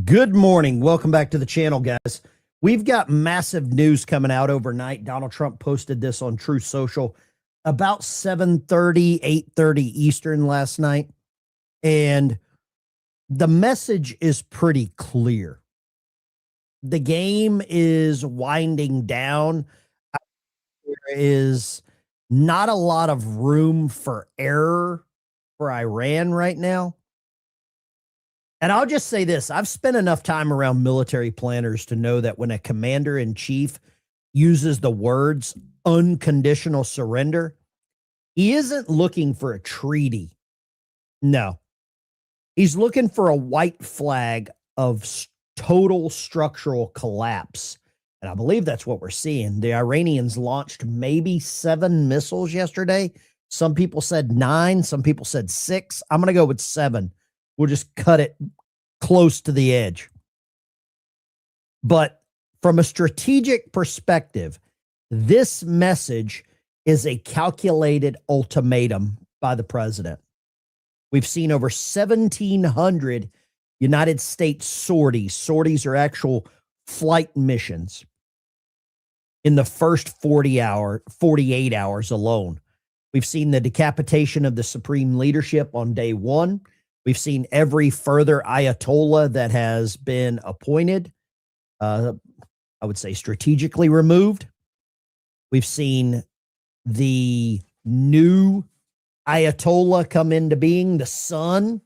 Good morning. Welcome back to the channel, guys. We've got massive news coming out overnight. Donald Trump posted this on Truth Social about 7:30, 8:30 Eastern last night. And the message is pretty clear. The game is winding down. There is not a lot of room for error for Iran right now. And I'll just say this, I've spent enough time around military planners to know that when a commander in chief uses the words unconditional surrender, he isn't looking for a treaty. No, he's looking for a white flag of total structural collapse. And I believe that's what we're seeing. The Iranians launched maybe 7 missiles yesterday. Some people said 9, some people said 6. I'm going to go with 7. We'll just cut it close to the edge. But from a strategic perspective, this message is a calculated ultimatum by the president. We've seen over 1,700 United States sorties. Sorties are actual flight missions in the first 48 hours alone. We've seen the decapitation of the supreme leadership on day 1. We've seen every further Ayatollah that has been appointed, I would say strategically removed. We've seen the new Ayatollah come into being, the son.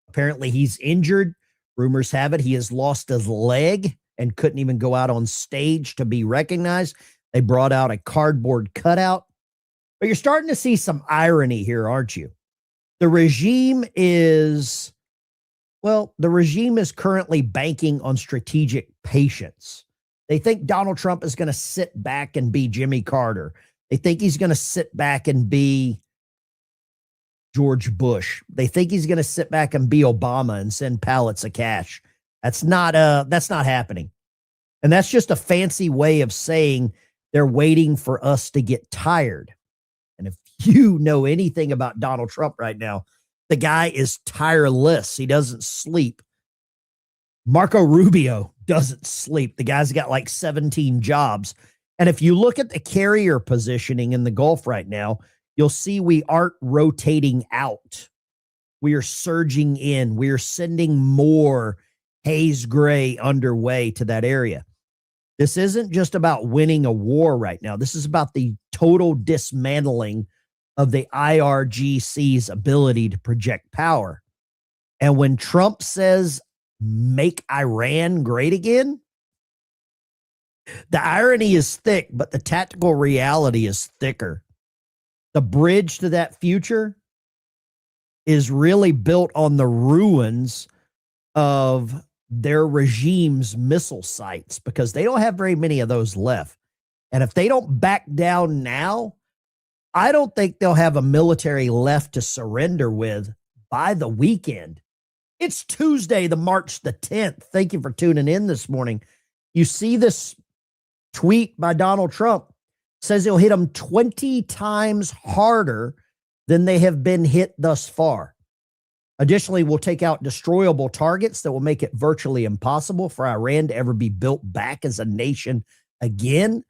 Apparently he's injured. Rumors have it he has lost his leg and couldn't even go out on stage to be recognized. They brought out a cardboard cutout. But you're starting to see some irony here, aren't you? The regime is currently banking on strategic patience. They think Donald Trump is going to sit back and be Jimmy Carter. They think he's going to sit back and be George Bush. They think he's going to sit back and be Obama and send pallets of cash. That's not happening. And that's just a fancy way of saying they're waiting for us to get tired. And if you know anything about Donald Trump right now, the guy is tireless. He doesn't sleep. Marco Rubio doesn't sleep. The guy's got like 17 jobs. And if you look at the carrier positioning in the Gulf right now, you'll see we aren't rotating out. We are surging in. We are sending more haze gray underway to that area. This isn't just about winning a war right now. This is about the total dismantling of the IRGC's ability to project power. And when Trump says, make Iran great again, the irony is thick, but the tactical reality is thicker. The bridge to that future is really built on the ruins of their regime's missile sites because they don't have very many of those left. And if they don't back down now, I don't think they'll have a military left to surrender with by the weekend. It's Tuesday, the March the 10th. Thank you for tuning in this morning. You see this tweet by Donald Trump says he'll hit them 20 times harder than they have been hit thus far. Additionally, we'll take out destroyable targets that will make it virtually impossible for Iran to ever be built back as a nation again.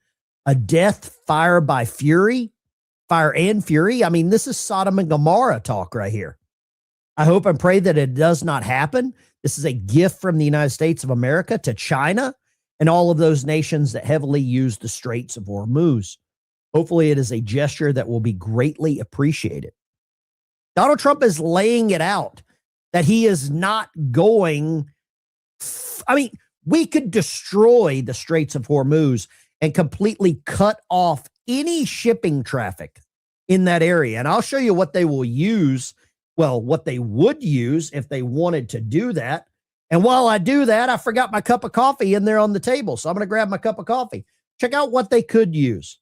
A death, fire by fury, fire and fury. I mean, this is Sodom and Gomorrah talk right here. I hope and pray that it does not happen. This is a gift from the United States of America to China and all of those nations that heavily use the Straits of Hormuz. Hopefully it is a gesture that will be greatly appreciated. Donald Trump is laying it out that he is not going. I mean, we could destroy the Straits of Hormuz and completely cut off any shipping traffic in that area. And I'll show you what they will use. Well, what they would use if they wanted to do that. And while I do that, I forgot my cup of coffee in there on the table. So I'm going to grab my cup of coffee. Check out what they could use.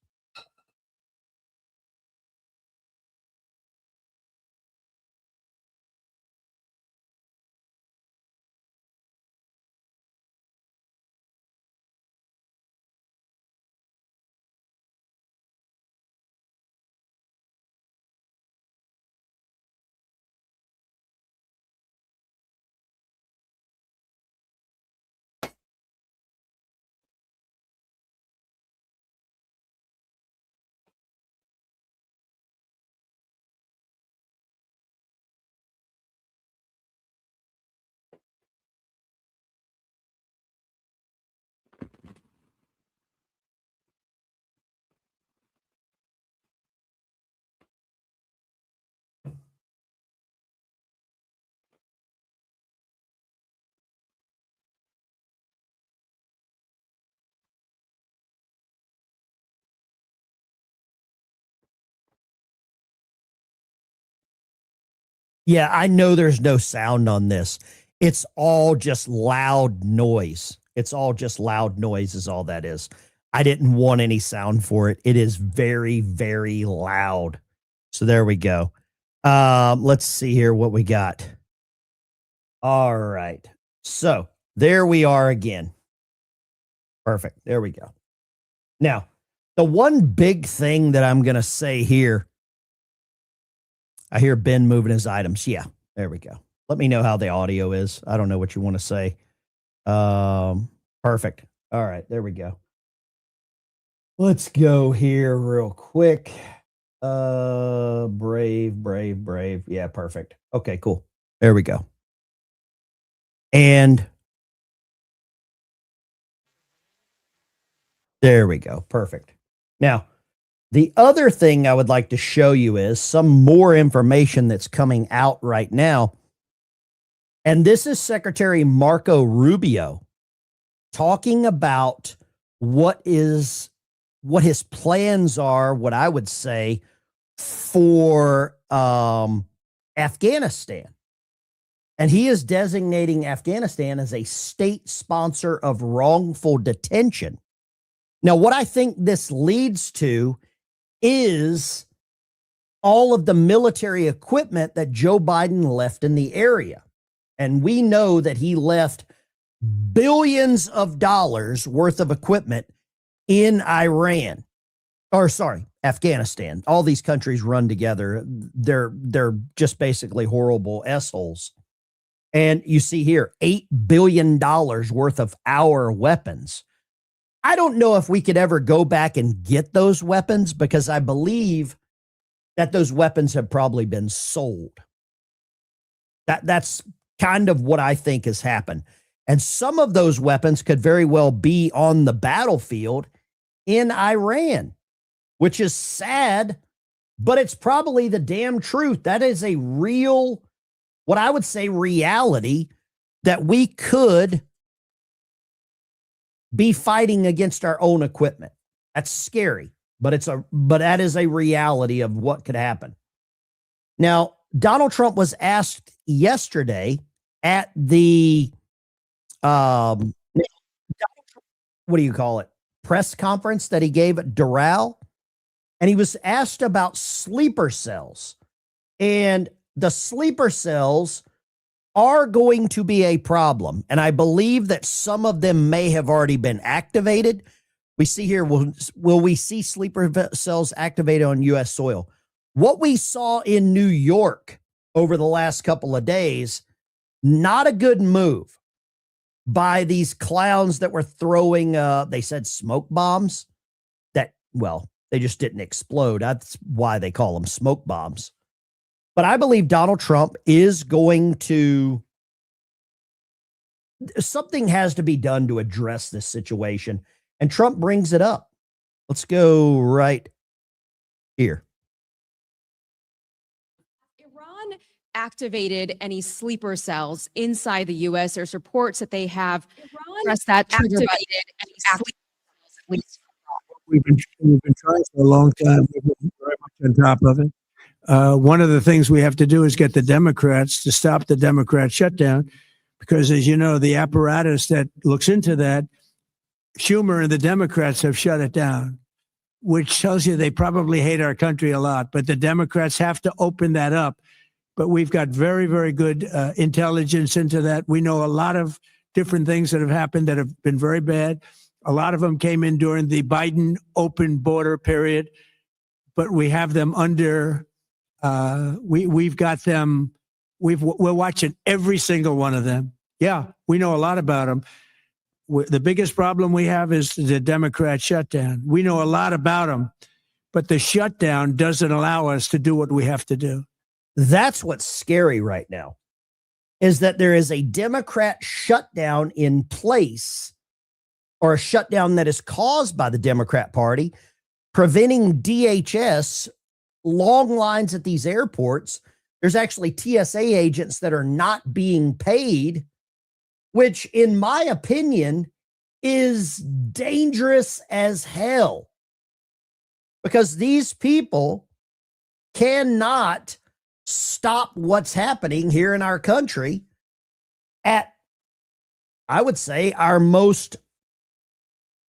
Yeah, I know there's no sound on this. It's all just loud noise. It's all just loud noise is all that is. I didn't want any sound for it. It is very, very loud. So there we go. Let's see here what we got. All right. So there we are again. Perfect. There we go. Now, the one big thing that I'm going to say here, I hear Ben moving his items. Yeah, there we go. Let me know how the audio is. I don't know what you want to say. Perfect. All right, there we go. Let's go here real quick. Brave. Yeah, perfect. Okay, cool. There we go. And there we go. Perfect. Now, the other thing I would like to show you is some more information that's coming out right now. And this is Secretary Marco Rubio talking about what his plans are, what I would say, for Afghanistan. And he is designating Afghanistan as a state sponsor of wrongful detention. Now, what I think this leads to is all of the military equipment that Joe Biden left in the area. And we know that he left billions of dollars worth of equipment in Iran. Or sorry, Afghanistan. All these countries run together. They're just basically horrible assholes. And you see here, $8 billion worth of our weapons. I don't know if we could ever go back and get those weapons because I believe that those weapons have probably been sold. That's kind of what I think has happened. And some of those weapons could very well be on the battlefield in Iran, which is sad, but it's probably the damn truth. That is a real, what I would say, reality that we could be fighting against our own equipment. That's scary, but that is a reality of what could happen. Now, Donald Trump was asked yesterday at the what do you call it? Press conference that he gave at Doral, and he was asked about sleeper cells. And the sleeper cells are going to be a problem. And I believe that some of them may have already been activated. We see here, will we see sleeper cells activated on U.S. soil? What we saw in New York over the last couple of days, not a good move by these clowns that were throwing, they said smoke bombs that, well, they just didn't explode. That's why they call them smoke bombs. But I believe Donald Trump is going to, something has to be done to address this situation. And Trump brings it up. Let's go right here. Iran activated any sleeper cells inside the U.S. There's reports that they have pressed that trigger button. We've been trying for a long time. We've been very much on top of it. One of the things we have to do is get the Democrats to stop the Democrat shutdown, because, as you know, the apparatus that looks into that, Schumer and the Democrats have shut it down, which tells you they probably hate our country a lot. But the Democrats have to open that up. But we've got very, very good intelligence into that. We know a lot of different things that have happened that have been very bad. A lot of them came in during the Biden open border period, but we have them under. We've got them. We're watching every single one of them. Yeah, we know a lot about them. The biggest problem we have is the Democrat shutdown. We know a lot about them, but the shutdown doesn't allow us to do what we have to do. That's what's scary right now, is that there is a Democrat shutdown in place, or a shutdown that is caused by the Democrat Party, preventing DHS, long lines at these airports. There's actually TSA agents that are not being paid, which, in my opinion, is dangerous as hell, because these people cannot stop what's happening here in our country at, I would say, our most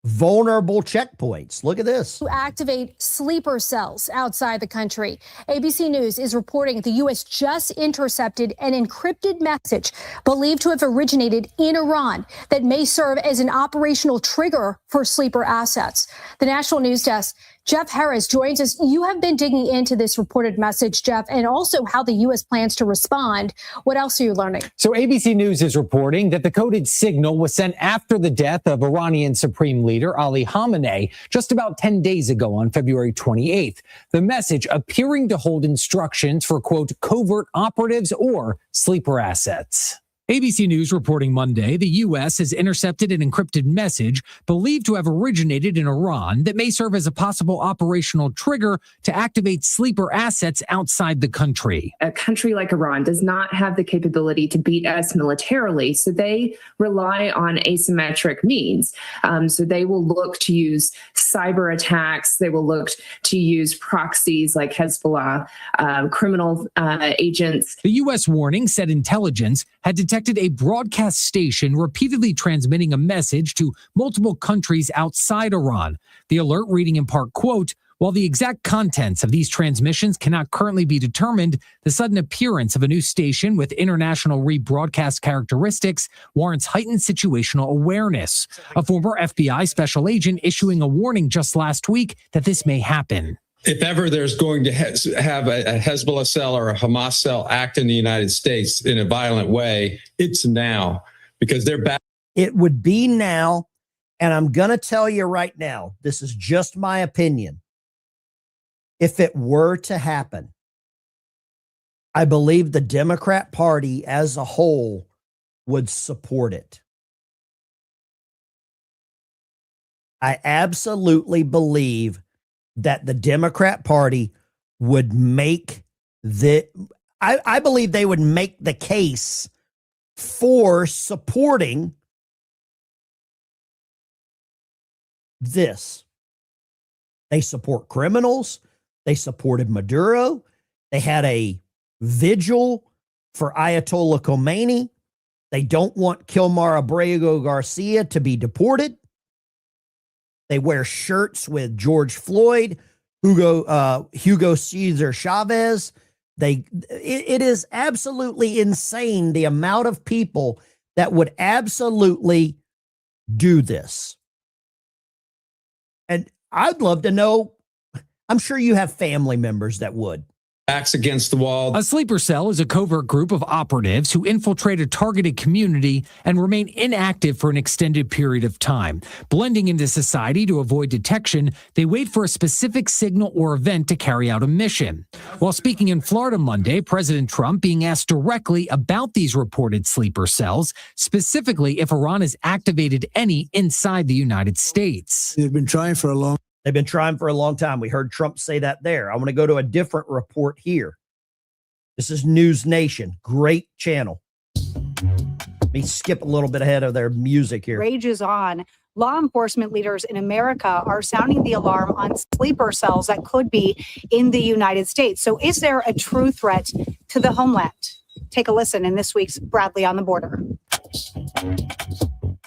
vulnerable checkpoints. Look at this. To activate sleeper cells outside the country. ABC News is reporting the U.S. just intercepted an encrypted message believed to have originated in Iran that may serve as an operational trigger for sleeper assets. The National News Desk, Jeff Harris joins us. You have been digging into this reported message, Jeff, and also how the U.S. plans to respond. What else are you learning? So ABC News is reporting that the coded signal was sent after the death of Iranian Supreme Leader Ali Khamenei just about 10 days ago on February 28th. The message appearing to hold instructions for, quote, covert operatives or sleeper assets. ABC News reporting Monday, the U.S. has intercepted an encrypted message believed to have originated in Iran that may serve as a possible operational trigger to activate sleeper assets outside the country. A country like Iran does not have the capability to beat us militarily, so they rely on asymmetric means. So they will look to use cyber attacks. They will look to use proxies like Hezbollah, criminal agents. The U.S. warning said intelligence had detected a broadcast station repeatedly transmitting a message to multiple countries outside Iran. The alert reading in part, quote, while the exact contents of these transmissions cannot currently be determined, the sudden appearance of a new station with international rebroadcast characteristics warrants heightened situational awareness. A former FBI special agent issuing a warning just last week that this may happen. If ever there's going to have a Hezbollah cell or a Hamas cell act in the United States in a violent way, it's now, because they're back. It would be now. And I'm going to tell you right now, this is just my opinion. If it were to happen, I believe the Democrat Party as a whole would support it. I absolutely believe that the Democrat Party would make I believe they would make the case for supporting this. They support criminals. They supported Maduro. They had a vigil for Ayatollah Khomeini. They don't want Kilmar Abrego Garcia to be deported. They wear shirts with George Floyd, Hugo Cesar Chavez. It is absolutely insane the amount of people that would absolutely do this. And I'd love to know, I'm sure you have family members that would. Backs against the wall. A sleeper cell is a covert group of operatives who infiltrate a targeted community and remain inactive for an extended period of time. Blending into society to avoid detection, they wait for a specific signal or event to carry out a mission. While speaking in Florida Monday, President Trump being asked directly about these reported sleeper cells, specifically if Iran has activated any inside the United States. They've been trying for a long They've been trying for a long time. We heard Trump say that there. I want to go to a different report here. This is News Nation. Great channel. Let me skip a little bit ahead of their music here. Rages on. Law enforcement leaders in America are sounding the alarm on sleeper cells that could be in the United States. So is there a true threat to the homeland? Take a listen in this week's Bradley on the Border.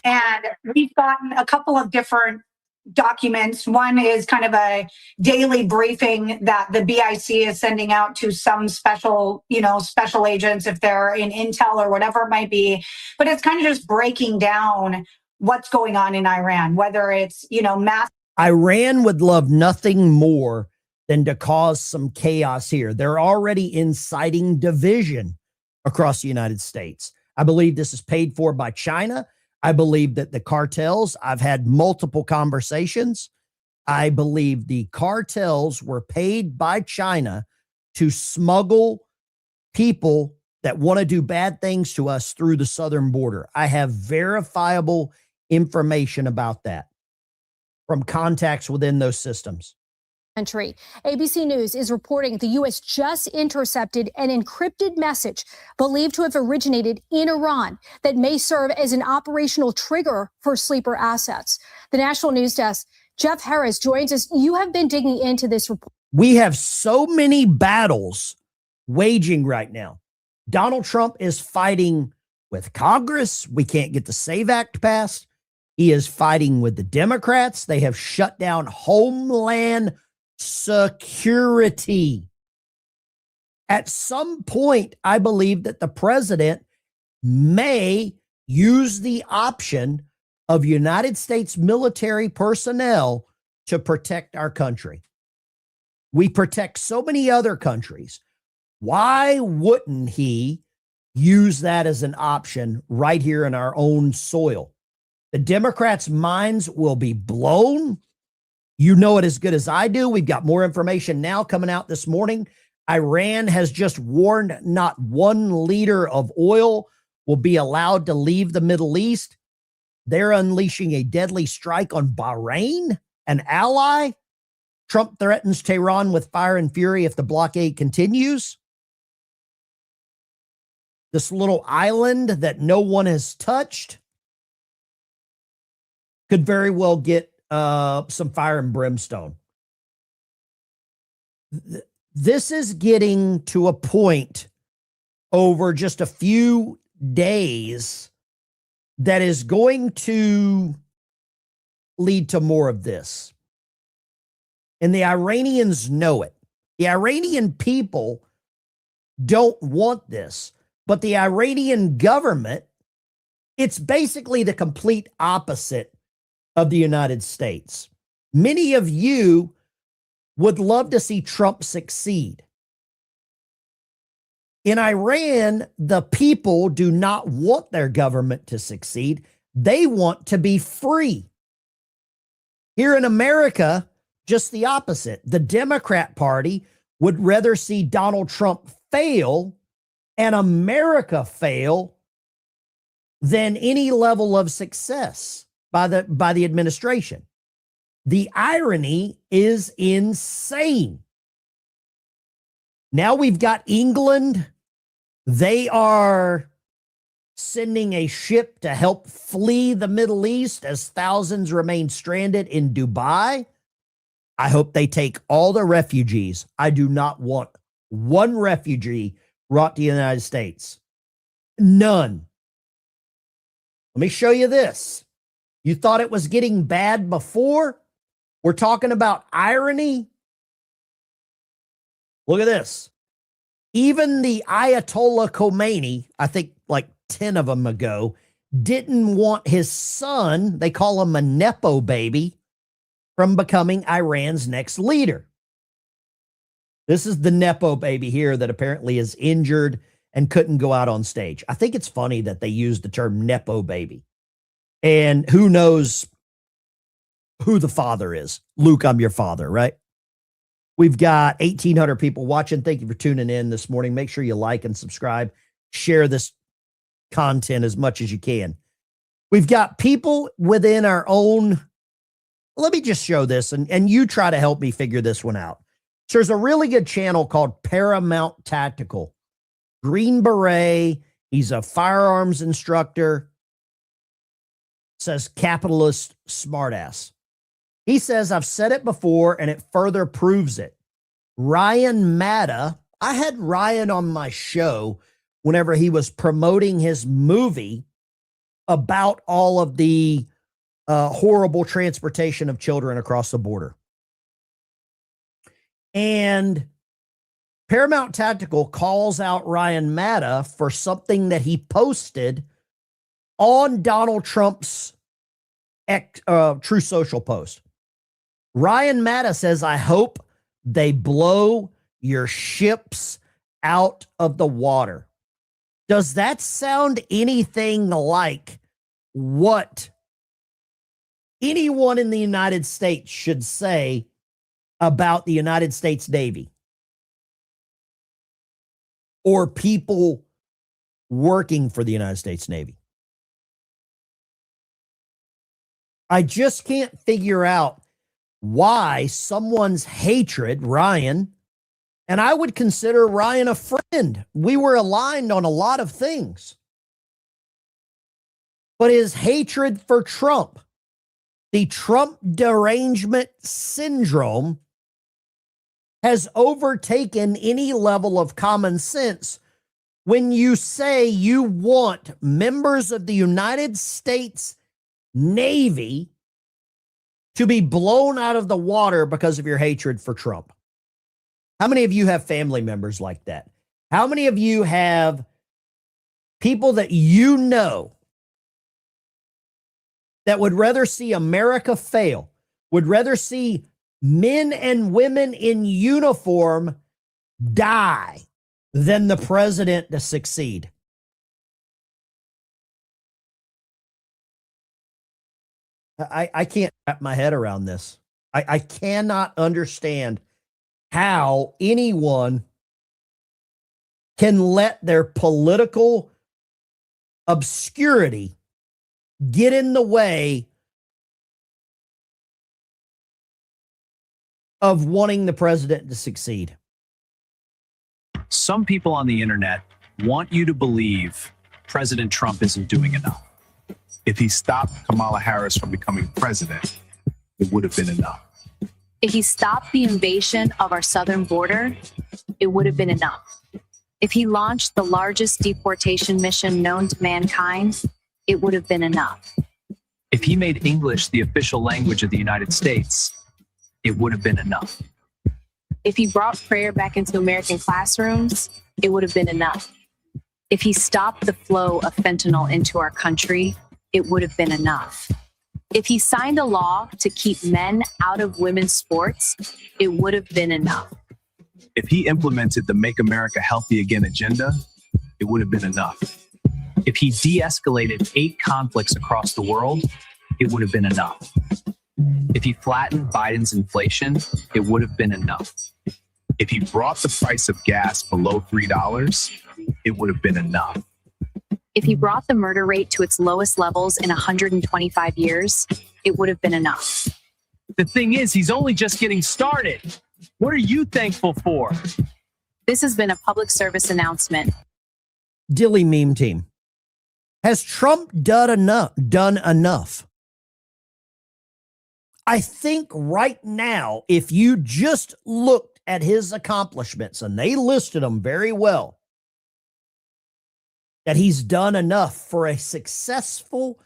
And we've gotten a couple of different documents. One is kind of a daily briefing that the BIC is sending out to some special agents if they're in intel or whatever it might be. But it's kind of just breaking down what's going on in Iran, whether it's, mass. Iran would love nothing more than to cause some chaos here. They're already inciting division across the United States. I believe this is paid for by China. I believe that the cartels, I've had multiple conversations. I believe the cartels were paid by China to smuggle people that want to do bad things to us through the southern border. I have verifiable information about that from contacts within those systems. Country. ABC News is reporting the U.S. just intercepted an encrypted message believed to have originated in Iran that may serve as an operational trigger for sleeper assets. The National News Desk, Jeff Harris joins us. You have been digging into this report. We have so many battles waging right now. Donald Trump is fighting with Congress. We can't get the SAVE Act passed. He is fighting with the Democrats. They have shut down Homeland Security. At some point, I believe that the president may use the option of United States military personnel to protect our country. We protect so many other countries. Why wouldn't he use that as an option right here in our own soil? The Democrats' minds will be blown. You know it as good as I do. We've got more information now coming out this morning. Iran has just warned not 1 liter of oil will be allowed to leave the Middle East. They're unleashing a deadly strike on Bahrain, an ally. Trump threatens Tehran with fire and fury if the blockade continues. This little island that no one has touched could very well get some fire and brimstone. This is getting to a point over just a few days that is going to lead to more of this. And the Iranians know it. The Iranian people don't want this, but the Iranian government, it's basically the complete opposite of the United States. Many of you would love to see Trump succeed. In Iran, the people do not want their government to succeed. They want to be free. Here in America, just the opposite. The Democrat Party would rather see Donald Trump fail and America fail than any level of success by the administration. The irony is insane. Now we've got England. They are sending a ship to help flee the Middle East as thousands remain stranded in Dubai. I hope they take all the refugees. I do not want one refugee brought to the United States. None. Let me show you this. You thought it was getting bad before? We're talking about irony. Look at this. Even the Ayatollah Khomeini, I think like 10 of them ago, didn't want his son, they call him a Nepo baby, from becoming Iran's next leader. This is the Nepo baby here that apparently is injured and couldn't go out on stage. I think it's funny that they use the term Nepo baby. And who knows who the father is. Luke, I'm your father, right? We've got 1,800 people watching. Thank you for tuning in this morning. Make sure you like and subscribe. Share this content as much as you can. We've got people within our own. Let me just show this, and you try to help me figure this one out. So there's a really good channel called Paramount Tactical. Green Beret. He's a firearms instructor. Says capitalist smartass. He says, I've said it before, and it further proves it. Ryan Matta, I had Ryan on my show whenever he was promoting his movie about all of the horrible transportation of children across the border. And Paramount Tactical calls out Ryan Matta for something that he posted on Donald Trump's True Social post. Ryan Matta says, I hope they blow your ships out of the water. Does that sound anything like what anyone in the United States should say about the United States Navy or people working for the United States Navy? I just can't figure out why someone's hatred, Ryan, and I would consider Ryan a friend. We were aligned on a lot of things. But his hatred for Trump, the Trump derangement syndrome, has overtaken any level of common sense when you say you want members of the United States Navy to be blown out of the water because of your hatred for Trump? How many of you have family members like that? How many of you have people that you know that would rather see America fail, would rather see men and women in uniform die than the president to succeed? I can't wrap my head around this. I cannot understand how anyone can let their political obscurity get in the way of wanting the president to succeed. Some people on the internet want you to believe President Trump isn't doing enough. If he stopped Kamala Harris from becoming president, it would have been enough. If he stopped the invasion of our southern border, it would have been enough. If he launched the largest deportation mission known to mankind, it would have been enough. If he made English the official language of the United States, it would have been enough. If he brought prayer back into American classrooms, it would have been enough. If he stopped the flow of fentanyl into our country, it would have been enough. If he signed a law to keep men out of women's sports, it would have been enough. If he implemented the Make America Healthy Again agenda, it would have been enough. If he de-escalated 8 conflicts across the world, it would have been enough. If he flattened Biden's inflation, it would have been enough. If he brought the price of gas below $3, it would have been enough. If he brought the murder rate to its lowest levels in 125 years, it would have been enough. The thing is, he's only just getting started. What are you thankful for? This has been a public service announcement. Dilly meme team. Has Trump done enough? I think right now, if you just looked at his accomplishments, and they listed them very well, that he's done enough for a successful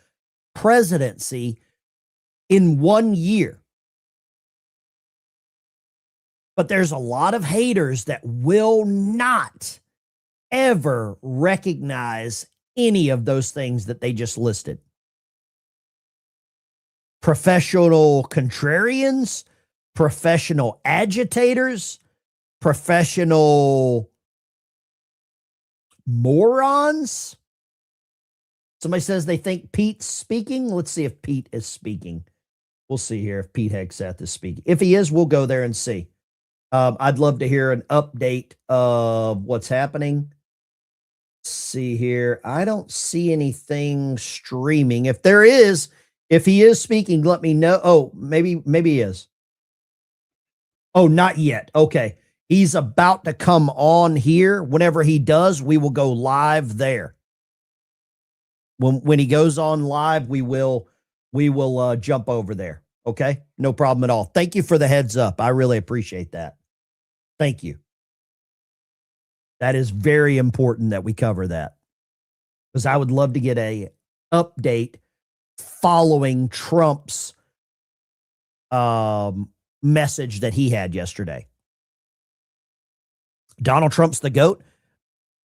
presidency in 1 year. But there's a lot of haters that will not ever recognize any of those things that they just listed. Professional contrarians, professional agitators, professional morons. Somebody says they think Pete's speaking. Let's see if Pete is speaking. We'll see here if Pete Hegseth is speaking. If he is, we'll go there and see. I'd love to hear an update of what's happening. Let's see here. I don't see anything streaming. If there is, if he is speaking, let me know. Oh, maybe he is. Oh, not yet. Okay. He's about to come on here. Whenever he does, we will go live there. When he goes on live, we will jump over there. Okay? No problem at all. Thank you for the heads up. I really appreciate that. Thank you. That is very important that we cover that, because I would love to get a update following Trump's message that he had yesterday. Donald Trump's the GOAT.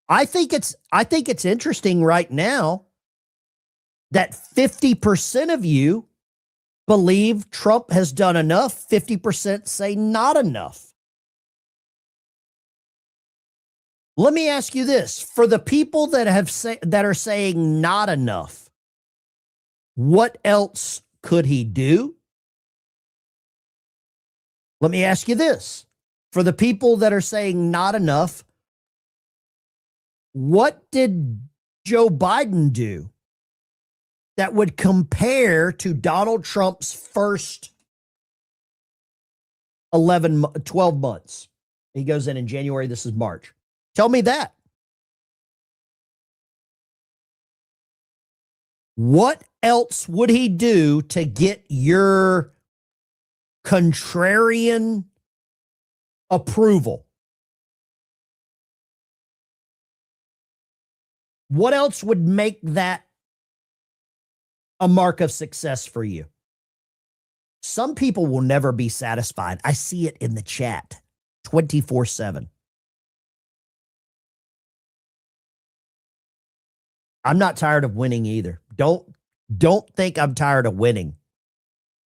I think it's interesting right now that 50% of you believe Trump has done enough. 50% say not enough. Let me ask you this. For the people that are saying not enough, what else could he do? Let me ask you this. For the people that are saying not enough, what did Joe Biden do that would compare to Donald Trump's first 12 months? He goes in January. This is March. Tell me that. What else would he do to get your contrarian approval. What else would make that a mark of success for you? Some people will never be satisfied. I see it in the chat 24/7. I'm not tired of winning either. Don't think I'm tired of winning.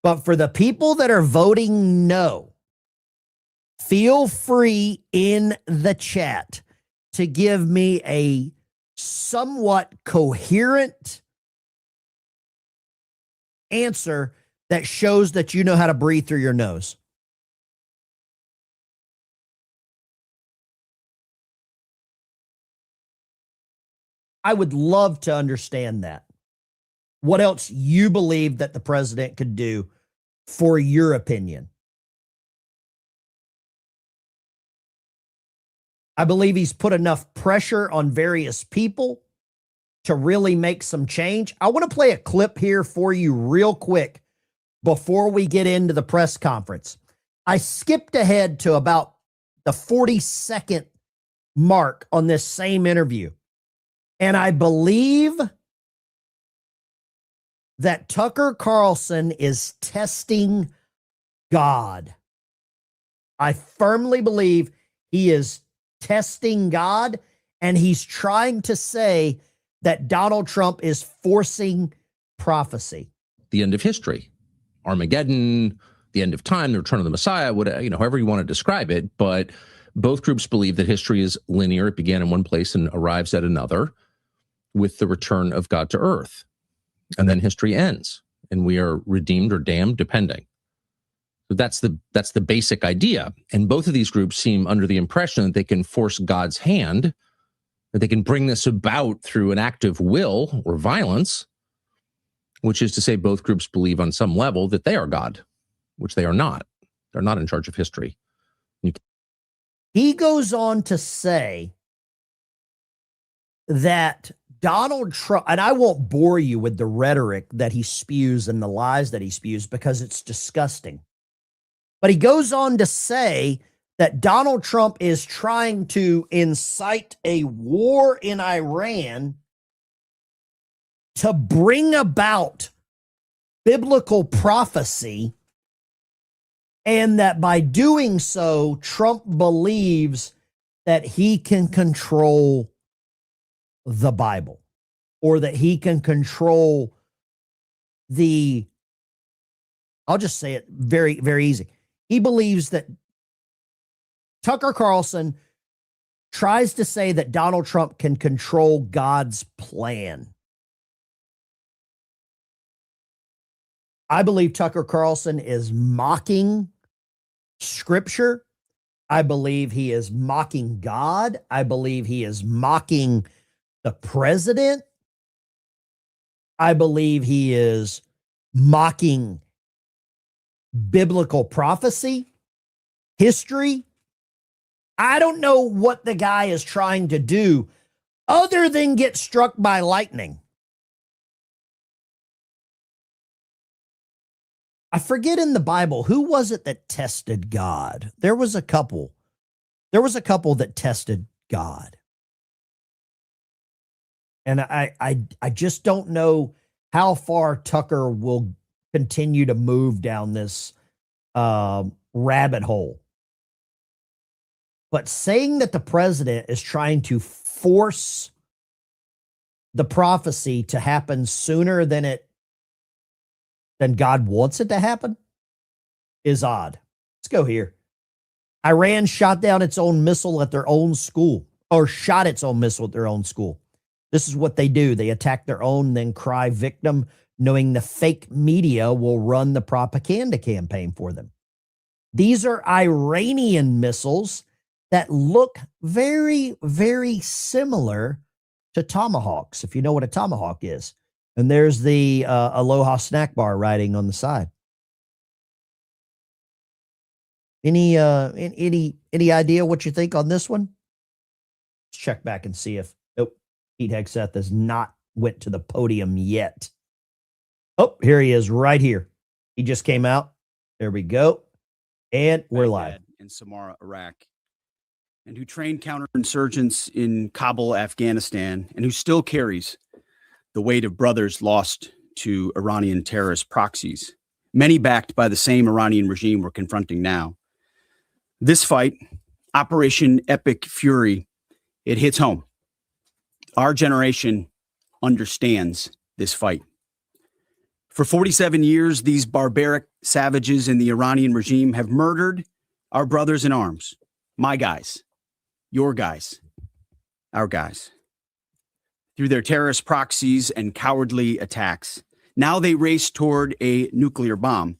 But for the people that are voting no, feel free in the chat to give me a somewhat coherent answer that shows that you know how to breathe through your nose. I would love to understand that. What else you believe that the president could do for your opinion? I believe he's put enough pressure on various people to really make some change. I want to play a clip here for you real quick before we get into the press conference. I skipped ahead to about the 42nd mark on this same interview. And I believe that Tucker Carlson is testing God. I firmly believe he is testing God, and he's trying to say that Donald Trump is forcing prophecy. The end of history, Armageddon, the end of time, the return of the Messiah, however you want to describe it. But both groups believe that history is linear. It began in one place and arrives at another with the return of God to earth. And then history ends and we are redeemed or damned, depending. So that's the basic idea. And both of these groups seem under the impression that they can force God's hand, that they can bring this about through an act of will or violence, which is to say both groups believe on some level that they are God, which they are not. They're not in charge of history. He goes on to say that Donald Trump, and I won't bore you with the rhetoric that he spews and the lies that he spews because it's disgusting. But he goes on to say that Donald Trump is trying to incite a war in Iran to bring about biblical prophecy, and that by doing so, Trump believes that he can control the Bible, or that he can control I'll just say it very, very easy. He believes that Tucker Carlson tries to say that Donald Trump can control God's plan. I believe Tucker Carlson is mocking Scripture. I believe he is mocking God. I believe he is mocking the president. I believe he is mocking biblical prophecy, history. I don't know what the guy is trying to do other than get struck by lightning. I forget in the Bible, who was it that tested God? There was a couple. There was a couple that tested God. And I just don't know how far Tucker will continue to move down this rabbit hole. But saying that the president is trying to force the prophecy to happen sooner than God wants it to happen is odd. Let's go here. Iran shot down its own missile at their own school, or shot its own missile at their own school. This is what they do. They attack their own, then cry victim, knowing the fake media will run the propaganda campaign for them. These are Iranian missiles that look very, very similar to tomahawks, if you know what a tomahawk is. And there's the Aloha snack bar writing on the side. Any idea what you think on this one? Let's check back and see if Pete Hegseth has not went to the podium yet. Oh, here he is right here. He just came out. There we go. And we're live. and Samarra, Iraq, and who trained counterinsurgents in Kabul, Afghanistan, and who still carries the weight of brothers lost to Iranian terrorist proxies, many backed by the same Iranian regime we're confronting now. This fight, Operation Epic Fury, it hits home. Our generation understands this fight. For 47 years, these barbaric savages in the Iranian regime have murdered our brothers in arms, my guys, your guys, our guys, through their terrorist proxies and cowardly attacks. Now they race toward a nuclear bomb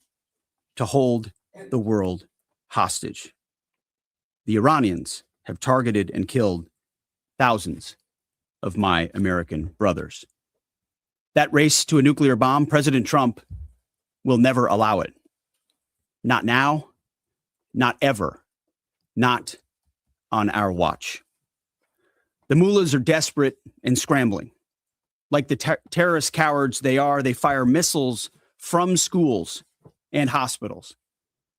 to hold the world hostage. The Iranians have targeted and killed thousands of my American brothers. That race to a nuclear bomb, President Trump will never allow it. Not now, not ever, not on our watch. The mullahs are desperate and scrambling. Like the terrorist cowards they are, they fire missiles from schools and hospitals,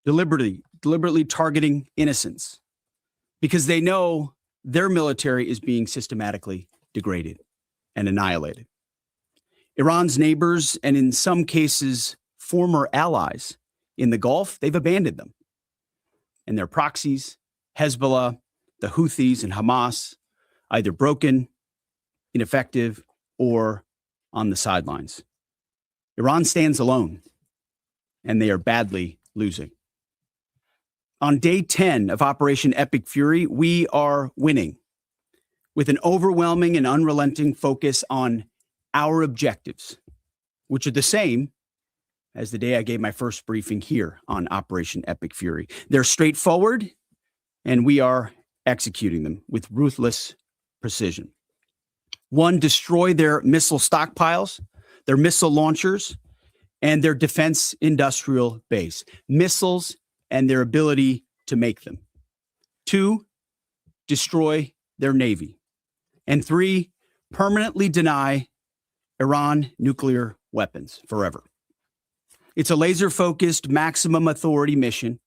deliberately targeting innocents, because they know their military is being systematically degraded and annihilated. Iran's neighbors, and in some cases, former allies in the Gulf, they've abandoned them. And their proxies, Hezbollah, the Houthis, and Hamas, either broken, ineffective, or on the sidelines. Iran stands alone, and they are badly losing. On day 10 of Operation Epic Fury, we are winning with an overwhelming and unrelenting focus on our objectives, which are the same as the day I gave my first briefing here on Operation Epic Fury. They're straightforward, and we are executing them with ruthless precision. One, destroy their missile stockpiles, their missile launchers, and their defense industrial base, missiles and their ability to make them. Two, destroy their navy. And three, permanently deny Iran nuclear weapons forever. It's a laser-focused, maximum authority mission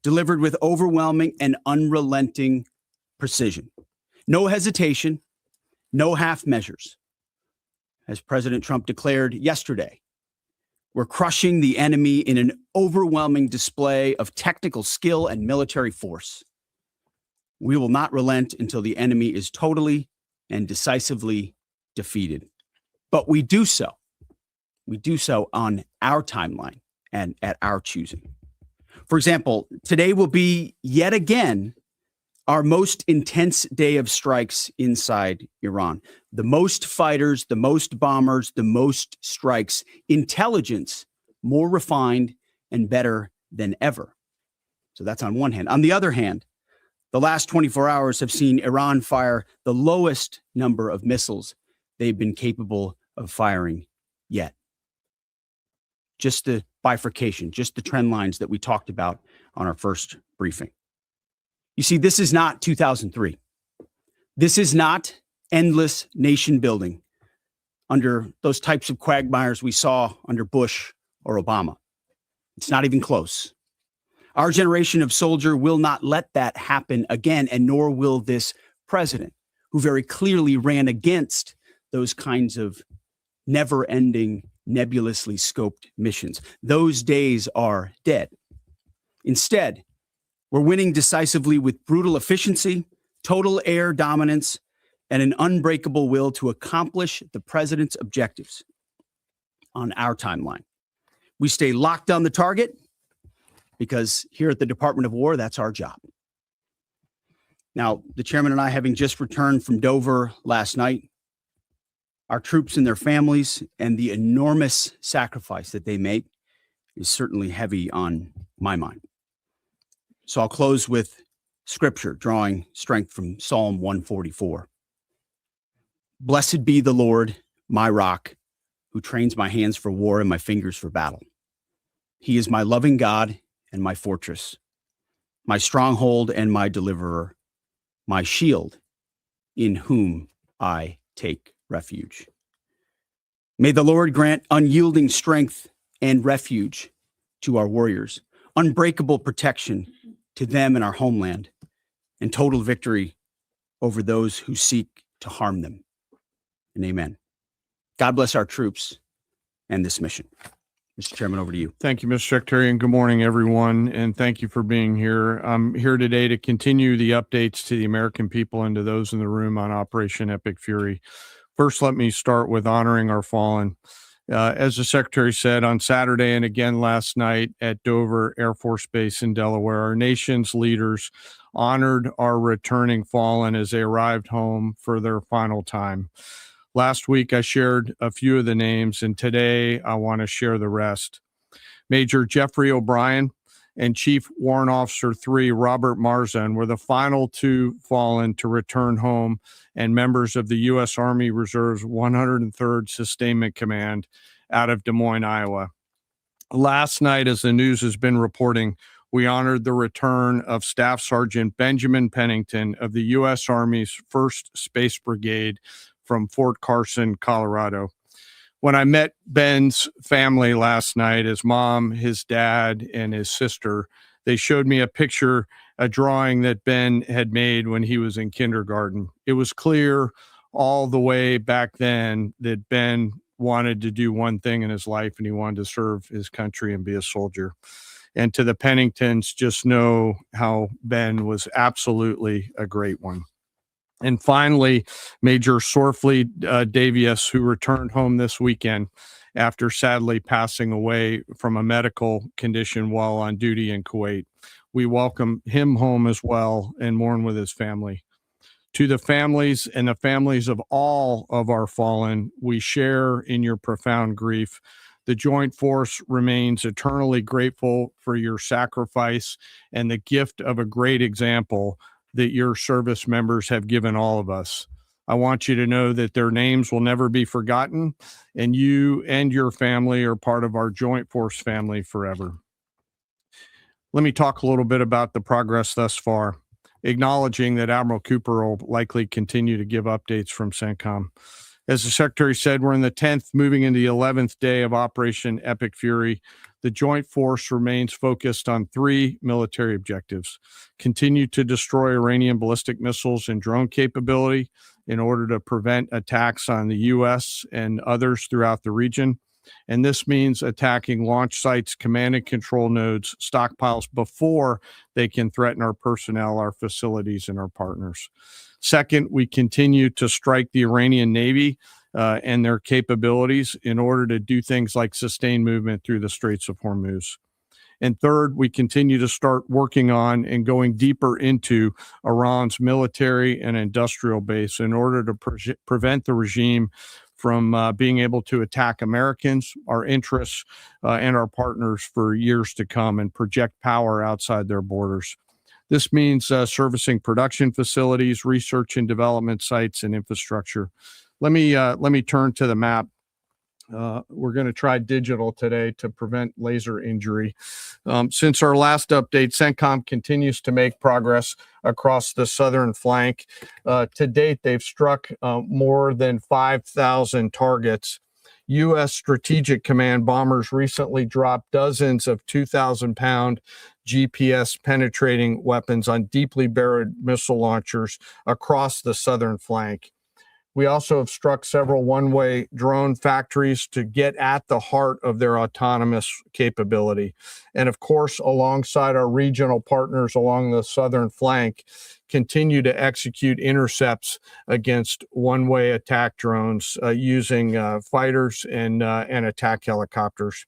delivered with overwhelming and unrelenting precision. No hesitation, no half measures. As President Trump declared yesterday, we're crushing the enemy in an overwhelming display of technical skill and military force. We will not relent until the enemy is totally and decisively defeated. But we do so on our timeline and at our choosing. For example, today will be yet again our most intense day of strikes inside Iran. The most fighters, the most bombers, the most strikes, intelligence more refined and better than ever. So that's on one hand. On the other hand, the last 24 hours have seen Iran fire the lowest number of missiles they've been capable of firing yet. Just the bifurcation, just the trend lines that we talked about on our first briefing. You see, this is not 2003. This is not endless nation building under those types of quagmires we saw under Bush or Obama. It's not even close. Our generation of soldier will not let that happen again, and nor will this president, who very clearly ran against those kinds of never-ending, nebulously scoped missions. Those days are dead. Instead, we're winning decisively with brutal efficiency, total air dominance, and an unbreakable will to accomplish the president's objectives on our timeline. We stay locked on the target because here at the Department of War, that's our job. Now, the chairman and I, having just returned from Dover last night, our troops and their families and the enormous sacrifice that they make is certainly heavy on my mind. So I'll close with scripture, drawing strength from Psalm 144. Blessed be the Lord, my rock, who trains my hands for war and my fingers for battle. He is my loving God and my fortress, my stronghold and my deliverer, my shield, in whom I take refuge. May the Lord grant unyielding strength and refuge to our warriors, unbreakable protection to them and our homeland, and total victory over those who seek to harm them. And amen. God bless our troops and this mission. Mr. Chairman, over to you. Thank you, Mr. Secretary, and good morning, everyone. And thank you for being here. I'm here today to continue the updates to the American people and to those in the room on Operation Epic Fury. First, let me start with honoring our fallen. As the Secretary said, on Saturday and again last night at Dover Air Force Base in Delaware, our nation's leaders honored our returning fallen as they arrived home for their final time. Last week, I shared a few of the names, and today I want to share the rest. Major Jeffrey O'Brien and Chief Warrant Officer 3 Robert Marzan were the final two fallen to return home and members of the U.S. Army Reserve's 103rd Sustainment Command out of Des Moines, Iowa. Last night, as the news has been reporting, we honored the return of Staff Sergeant Benjamin Pennington of the U.S. Army's 1st Space Brigade from Fort Carson, Colorado. When I met Ben's family last night, his mom, his dad, and his sister, they showed me a picture, a drawing that Ben had made when he was in kindergarten. It was clear all the way back then that Ben wanted to do one thing in his life, and he wanted to serve his country and be a soldier. And to the Penningtons, just know how Ben was absolutely a great one. And finally, Major Sorfleet Davies, who returned home this weekend after sadly passing away from a medical condition while on duty in Kuwait. We welcome him home as well and mourn with his family. To the families and the families of all of our fallen, we share in your profound grief. The Joint Force remains eternally grateful for your sacrifice and the gift of a great example that your service members have given all of us. I want you to know that their names will never be forgotten, and you and your family are part of our Joint Force family forever. Let me talk a little bit about the progress thus far, acknowledging that Admiral Cooper will likely continue to give updates from CENTCOM. As the Secretary said, we're in the 10th, moving into the 11th day of Operation Epic Fury. The Joint Force remains focused on 3 military objectives: continue to destroy Iranian ballistic missiles and drone capability in order to prevent attacks on the U.S. and others throughout the region. And this means attacking launch sites, command and control nodes, stockpiles before they can threaten our personnel, our facilities, and our partners. Second, we continue to strike the Iranian Navy and their capabilities in order to do things like sustain movement through the Straits of Hormuz. And third, we continue to start working on and going deeper into Iran's military and industrial base in order to prevent the regime from being able to attack Americans, our interests, and our partners for years to come and project power outside their borders. This means servicing production facilities, research and development sites, and infrastructure. Let me turn to the map. We're going to try digital today to prevent laser injury. Since our last update, CENTCOM continues to make progress across the southern flank. To date, they've struck more than 5,000 targets. U.S. Strategic Command bombers recently dropped dozens of 2,000-pound GPS penetrating weapons on deeply buried missile launchers across the southern flank. We also have struck several one-way drone factories to get at the heart of their autonomous capability. And of course, alongside our regional partners along the southern flank, continue to execute intercepts against one-way attack drones using fighters and attack helicopters.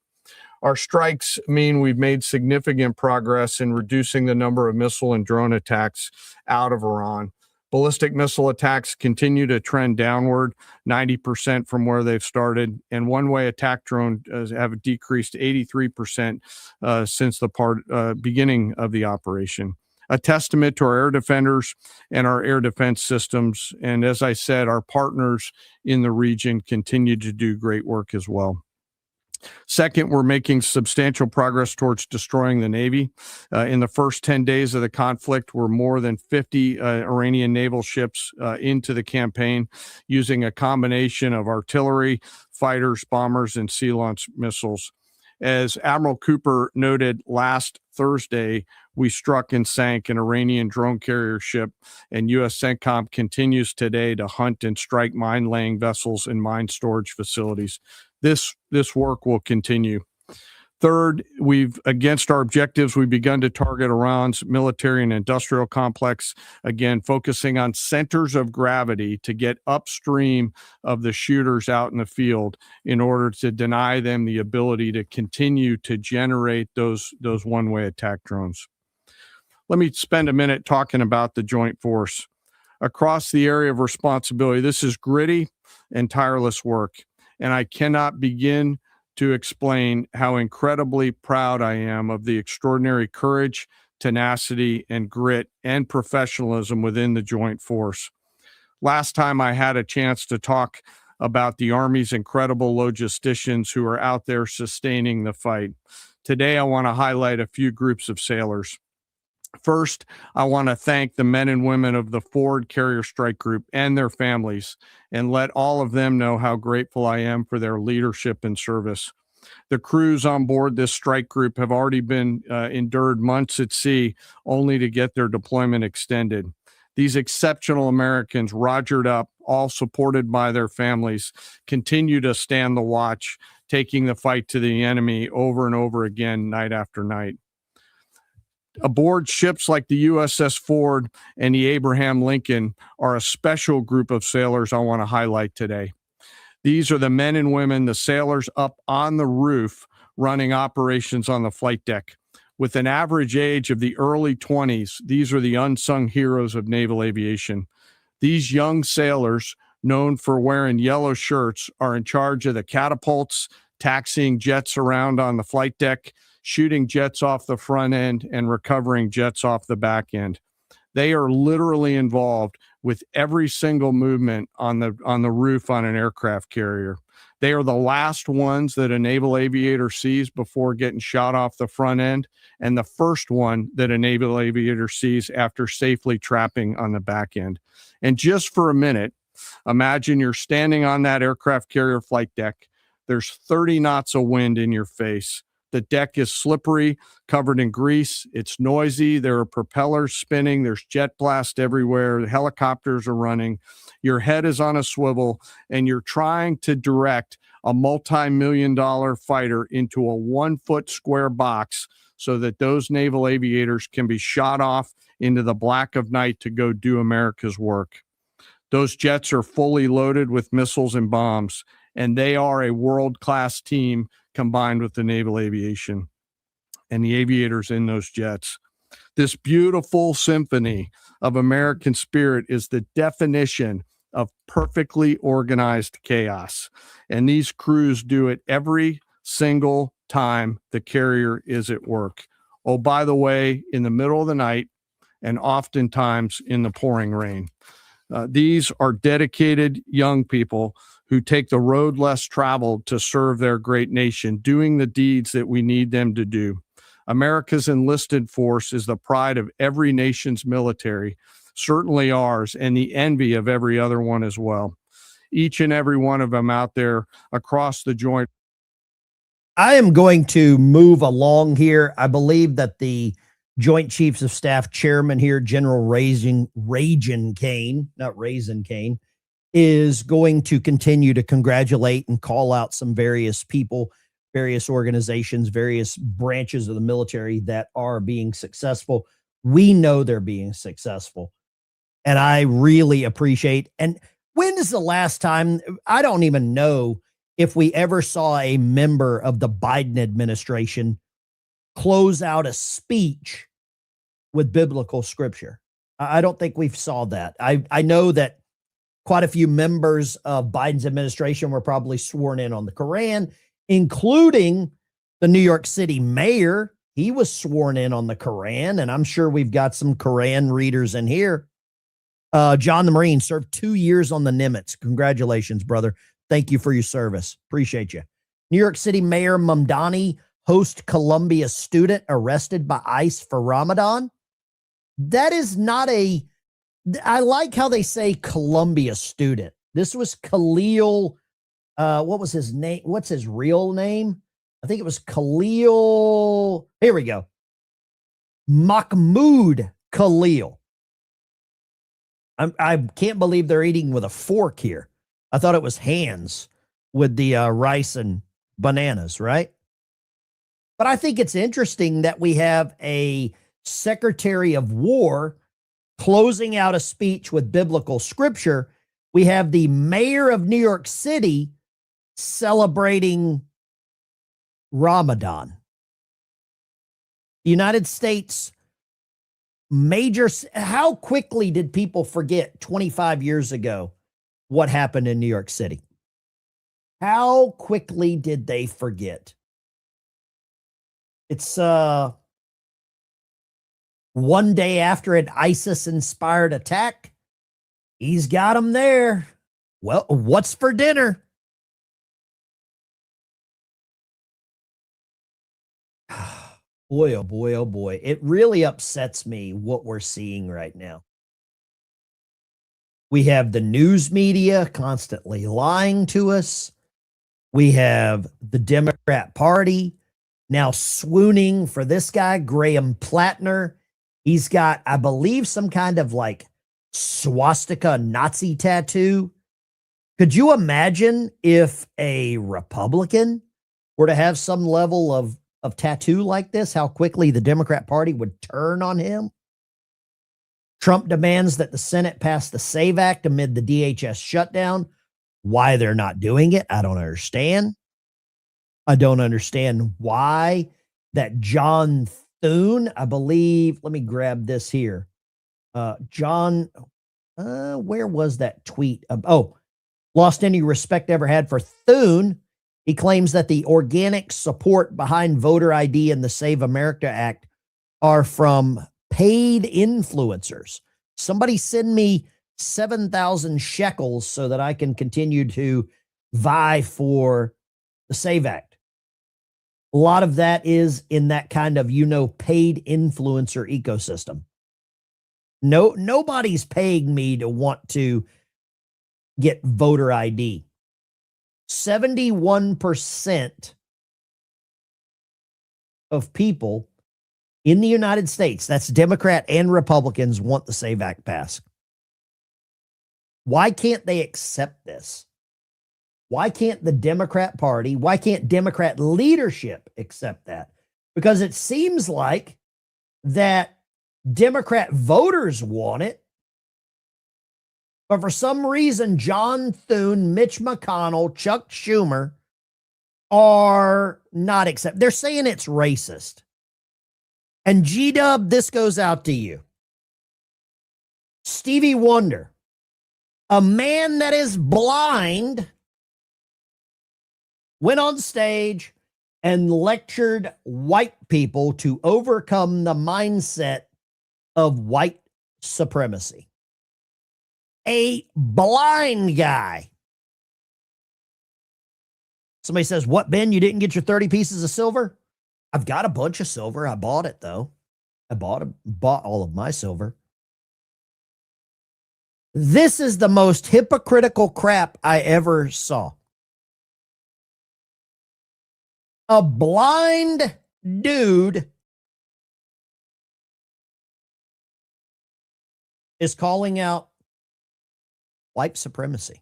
Our strikes mean we've made significant progress in reducing the number of missile and drone attacks out of Iran. Ballistic missile attacks continue to trend downward, 90% from where they've started, and one-way attack drones have decreased 83% since the beginning of the operation. A testament to our air defenders and our air defense systems, and as I said, our partners in the region continue to do great work as well. Second, we're making substantial progress towards destroying the Navy. In the first 10 days of the conflict, we're more than 50 Iranian naval ships into the campaign using a combination of artillery, fighters, bombers, and sea-launched missiles. As Admiral Cooper noted last Thursday, we struck and sank an Iranian drone carrier ship, and U.S. CENTCOM continues today to hunt and strike mine-laying vessels and mine storage facilities. This work will continue. Third, against our objectives, we've begun to target Iran's military and industrial complex, again, focusing on centers of gravity to get upstream of the shooters out in the field in order to deny them the ability to continue to generate those one-way attack drones. Let me spend a minute talking about the joint force. Across the area of responsibility, this is gritty and tireless work, and I cannot begin to explain how incredibly proud I am of the extraordinary courage, tenacity, and grit and professionalism within the joint force. Last time I had a chance to talk about the Army's incredible logisticians who are out there sustaining the fight. Today, I want to highlight a few groups of sailors. First, I want to thank the men and women of the Forward Carrier Strike Group and their families, and let all of them know how grateful I am for their leadership and service. The crews on board this strike group have already been endured months at sea only to get their deployment extended. These exceptional Americans, rogered up, all supported by their families, continue to stand the watch, taking the fight to the enemy over and over again, night after night. Aboard ships like the USS Ford and the Abraham Lincoln are a special group of sailors I want to highlight today. These are the men and women, the sailors up on the roof running operations on the flight deck. With an average age of the early 20s, these are the unsung heroes of naval aviation. These young sailors, known for wearing yellow shirts, are in charge of the catapults, taxiing jets around on the flight deck, shooting jets off the front end, and recovering jets off the back end. They are literally involved with every single movement on the roof on an aircraft carrier. They are the last ones that a naval aviator sees before getting shot off the front end, and the first one that a naval aviator sees after safely trapping on the back end. And just for a minute, imagine you're standing on that aircraft carrier flight deck. There's 30 knots of wind in your face. The deck is slippery, covered in grease. It's noisy. There are propellers spinning. There's jet blast everywhere. The helicopters are running. Your head is on a swivel, and you're trying to direct a multi-million-dollar fighter into a 1-foot square box so that those naval aviators can be shot off into the black of night to go do America's work. Those jets are fully loaded with missiles and bombs, and they are a world-class team combined with the naval aviation and the aviators in those jets. This beautiful symphony of American spirit is the definition of perfectly organized chaos. And these crews do it every single time the carrier is at work. Oh, by the way, in the middle of the night and oftentimes in the pouring rain. These are dedicated young people who take the road less traveled to serve their great nation, doing the deeds that we need them to do. America's enlisted force is the pride of every nation's military, certainly ours, and the envy of every other one as well. Each and every one of them out there across the joint. I am going to move along here. I believe that the Joint Chiefs of Staff Chairman here, General Raisin Kane, not Raisin Kane, is going to continue to congratulate and call out some various people, various organizations, various branches of the military that are being successful. We know they're being successful. And I really appreciate. And when is the last time? I don't even know if we ever saw a member of the Biden administration close out a speech with biblical scripture. I don't think we've saw that. I know that quite a few members of Biden's administration were probably sworn in on the Quran, including the New York City mayor. He was sworn in on the Quran, and I'm sure we've got some Quran readers in here. John the Marine served 2 years on the Nimitz. Congratulations, brother. Thank you for your service. Appreciate you. New York City Mayor Mamdani, host Columbia student arrested by ICE for Ramadan. That is not a, I like how they say Columbia student. This was Khalil, what was his name? What's his real name? I think it was Khalil. Here we go. Mahmoud Khalil. I can't believe they're eating with a fork here. I thought it was hands with the rice and bananas, right? But I think it's interesting that we have a Secretary of War closing out a speech with biblical scripture. We have the mayor of New York City celebrating Ramadan. The United States major. How quickly did people forget 25 years ago what happened in New York City? How quickly did they forget? It's one day after an ISIS-inspired attack. He's got them there. Well, what's for dinner? Boy, oh boy, oh boy. It really upsets me what we're seeing right now. We have the news media constantly lying to us. We have the Democrat Party now swooning for this guy, Graham Plattner. He's got, I believe, some kind of like swastika Nazi tattoo. Could you imagine if a Republican were to have some level of tattoo like this, how quickly the Democrat Party would turn on him? Trump demands that the Senate pass the SAVE Act amid the DHS shutdown. Why they're not doing it, I don't understand. I don't understand why that John Thune, I believe, let me grab this here. John, where was that tweet? Lost any respect ever had for Thune. He claims that the organic support behind voter ID and the Save America Act are from paid influencers. Somebody send me 7,000 shekels so that I can continue to vie for the SAVE Act. A lot of that is in that kind of, paid influencer ecosystem. Nobody's paying me to want to get voter ID. 71% of people in the United States, that's Democrat and Republicans, want the SAVE Act passed. Why can't they accept this? Why can't the Democrat Party, why can't Democrat leadership accept that? Because it seems like that Democrat voters want it, but for some reason, John Thune, Mitch McConnell, Chuck Schumer are not accept. They're saying it's racist. And G-Dub, this goes out to you. Stevie Wonder, a man that is blind, went on stage and lectured white people to overcome the mindset of white supremacy. A blind guy. Somebody says, what, Ben? You didn't get your 30 pieces of silver? I've got a bunch of silver. I bought it, though. I bought all of my silver. This is the most hypocritical crap I ever saw. A blind dude is calling out white supremacy.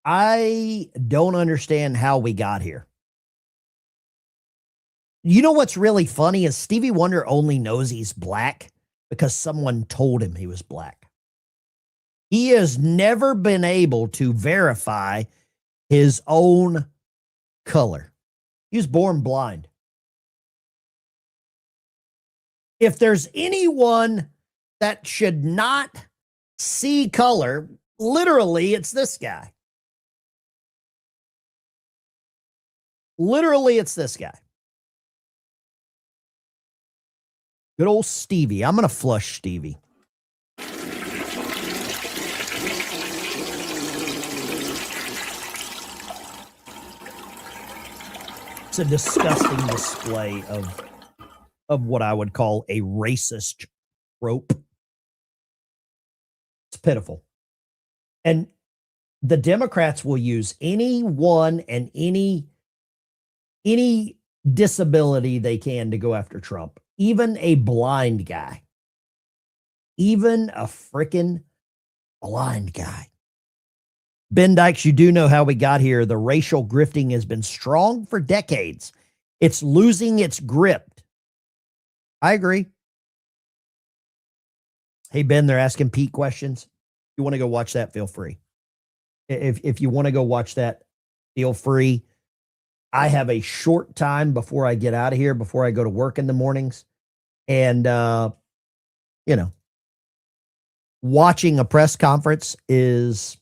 I don't understand how we got here. You know what's really funny is Stevie Wonder only knows he's black because someone told him he was black. He has never been able to verify his own color. He was born blind. If there's anyone that should not see color, literally, it's this guy. Literally, it's this guy. Good old Stevie. I'm going to flush Stevie. It's a disgusting display of what I would call a racist trope. It's pitiful. And the Democrats will use anyone and any disability they can to go after Trump, even a blind guy, even a freaking blind guy. Ben Dykes, you do know how we got here. The racial grifting has been strong for decades. It's losing its grip. I agree. Hey, Ben, they're asking Pete questions. If you want to go watch that, feel free. If you want to go watch that, feel free. I have a short time before I get out of here, before I go to work in the mornings. And, watching a press conference is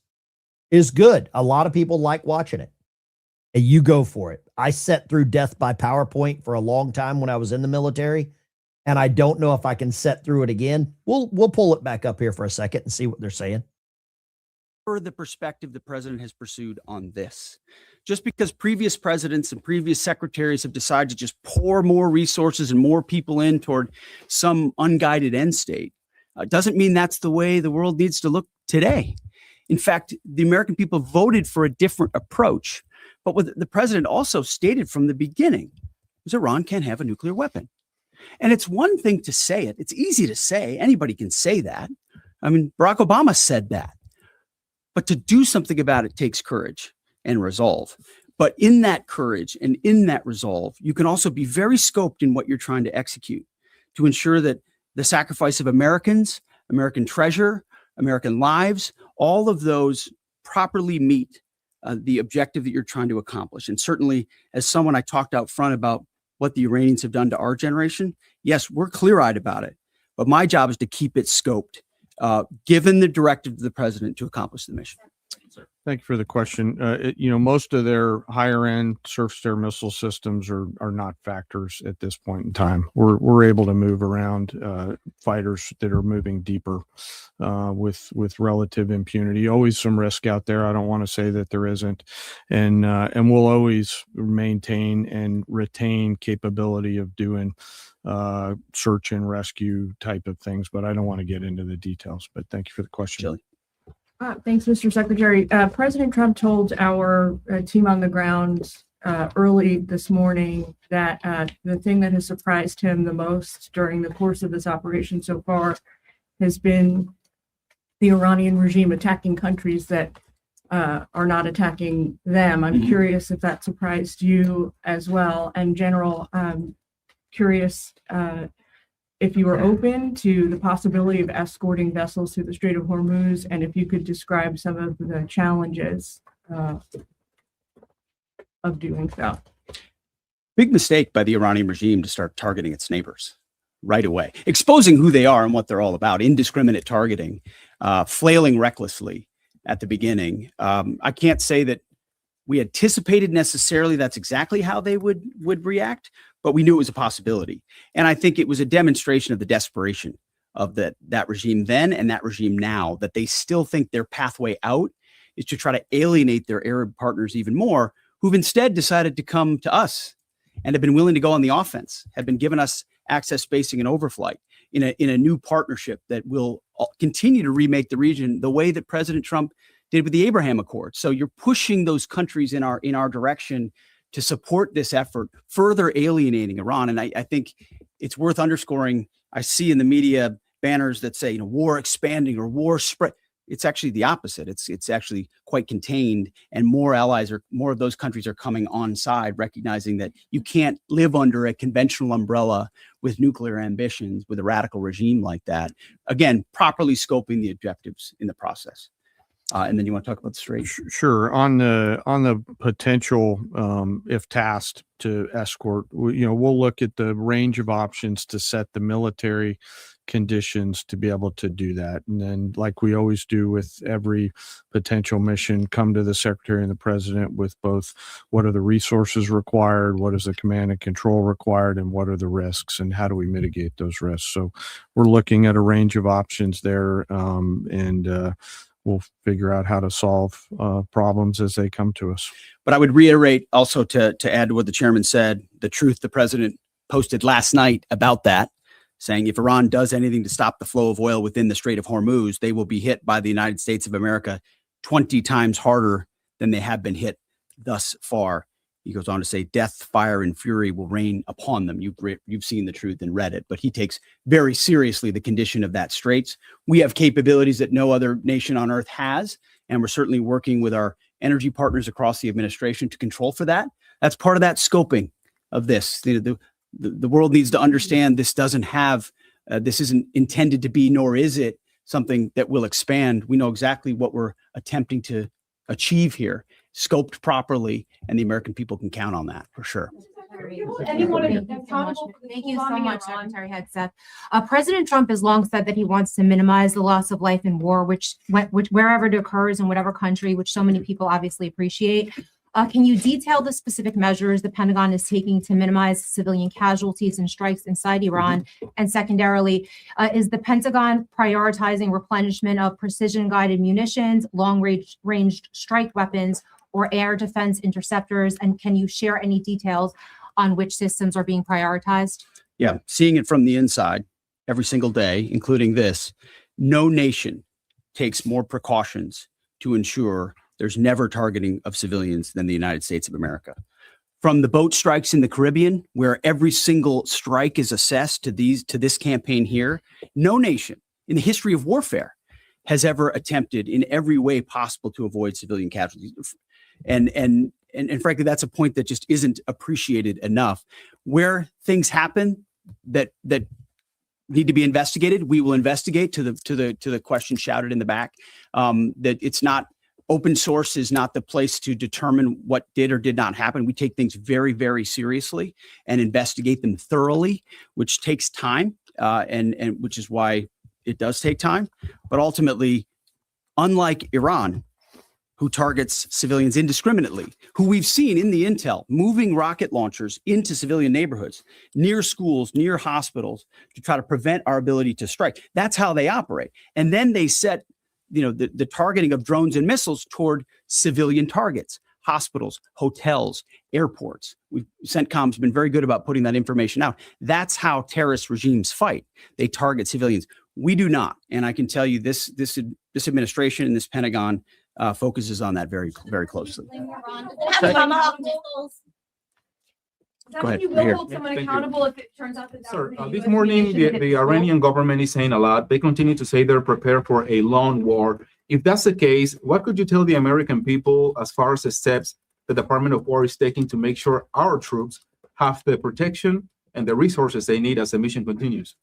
good. A lot of people like watching it. And you go for it. I sat through death by PowerPoint for a long time when I was in the military, and I don't know if I can set through it again. We'll pull it back up here for a second and see what they're saying. For the perspective the president has pursued on this. Just because previous presidents and previous secretaries have decided to just pour more resources and more people in toward some unguided end state, doesn't mean that's the way the world needs to look today. In fact, the American people voted for a different approach. But what the president also stated from the beginning was Iran can't have a nuclear weapon. And it's one thing to say it. It's easy to say. Anybody can say that. I mean, Barack Obama said that. But to do something about it takes courage and resolve. But in that courage and in that resolve, you can also be very scoped in what you're trying to execute to ensure that the sacrifice of Americans, American treasure, American lives, all of those properly meet the objective that you're trying to accomplish. And certainly, as someone I talked out front about what the Iranians have done to our generation, yes, we're clear-eyed about it. But my job is to keep it scoped, given the directive of the president to accomplish the mission. Thank you for the question. Most of their higher end surface-to-air missile systems are not factors at this point in time. We're able to move around fighters that are moving deeper with relative impunity. Always some risk out there. I don't want to say that there isn't, and we'll always maintain and retain capability of doing search and rescue type of things. But I don't want to get into the details. But thank you for the question. Shelley. Thanks, Mr. Secretary. President Trump told our team on the ground early this morning that the thing that has surprised him the most during the course of this operation so far has been the Iranian regime attacking countries that are not attacking them. I'm curious if that surprised you as well. And General, curious if you were open to the possibility of escorting vessels through the Strait of Hormuz, and if you could describe some of the challenges of doing so. Big mistake by the Iranian regime to start targeting its neighbors right away, exposing who they are and what they're all about, indiscriminate targeting, flailing recklessly at the beginning. I can't say that we anticipated necessarily that's exactly how they would react, but we knew it was a possibility. And I think it was a demonstration of the desperation of that regime then and that regime now, that they still think their pathway out is to try to alienate their Arab partners even more, who've instead decided to come to us and have been willing to go on the offense, have been giving us access, spacing, and overflight in a new partnership that will continue to remake the region the way that President Trump did with the Abraham Accords. So you're pushing those countries in our direction to support this effort, further alienating Iran. And I think it's worth underscoring. I see in the media banners that say, war expanding or war spread. It's actually the opposite. It's actually quite contained, and more of those countries are coming on side, recognizing that you can't live under a conventional umbrella with nuclear ambitions with a radical regime like that. Again, properly scoping the objectives in the process. And then you want to talk about the strait? Sure. On the potential, if tasked to escort, we'll look at the range of options to set the military conditions to be able to do that. And then, like we always do with every potential mission, come to the Secretary and the President with both what are the resources required, what is the command and control required, and what are the risks, and how do we mitigate those risks. So we're looking at a range of options there, and we'll figure out how to solve problems as they come to us. But I would reiterate also to add to what the chairman said, the truth the president posted last night about that, saying if Iran does anything to stop the flow of oil within the Strait of Hormuz, they will be hit by the United States of America 20 times harder than they have been hit thus far. He goes on to say, death, fire, and fury will rain upon them. You've seen the truth and read it, but he takes very seriously the condition of that straits. We have capabilities that no other nation on earth has, and we're certainly working with our energy partners across the administration to control for that. That's part of that scoping of this. The world needs to understand this doesn't have, this isn't intended to be, nor is it something that will expand. We know exactly what we're attempting to achieve here, scoped properly, and the American people can count on that for sure. Thank you so much, Secretary Hegseth. President Trump has long said that he wants to minimize the loss of life in war, which wherever it occurs in whatever country, which so many people obviously appreciate. Can you detail the specific measures the Pentagon is taking to minimize civilian casualties and strikes inside Iran? And secondarily, is the Pentagon prioritizing replenishment of precision-guided munitions, long-range strike weapons, or air defense interceptors? And can you share any details on which systems are being prioritized? Yeah, seeing it from the inside every single day, including this, no nation takes more precautions to ensure there's never targeting of civilians than the United States of America. From the boat strikes in the Caribbean, where every single strike is assessed to this campaign here, no nation in the history of warfare has ever attempted in every way possible to avoid civilian casualties. And frankly, that's a point that just isn't appreciated enough. Where things happen that need to be investigated, we will investigate to the question shouted in the back. That it's not open source is not the place to determine what did or did not happen. We take things very, very seriously and investigate them thoroughly, which takes time, and which is why it does take time. But ultimately, unlike Iran, who targets civilians indiscriminately, who we've seen in the intel moving rocket launchers into civilian neighborhoods, near schools, near hospitals, to try to prevent our ability to strike. That's how they operate. And then they set the targeting of drones and missiles toward civilian targets, hospitals, hotels, airports. CENTCOM's been very good about putting that information out. That's how terrorist regimes fight. They target civilians. We do not. And I can tell you this administration and this Pentagon focuses on that very, very closely. Go ahead. You will hold someone accountable if it turns out that Sir, this morning the Iranian government is saying a lot. They continue to say they're prepared for a long war. If that's the case, what could you tell the American people as far as the steps the Department of War is taking to make sure our troops have the protection and the resources they need as the mission continues?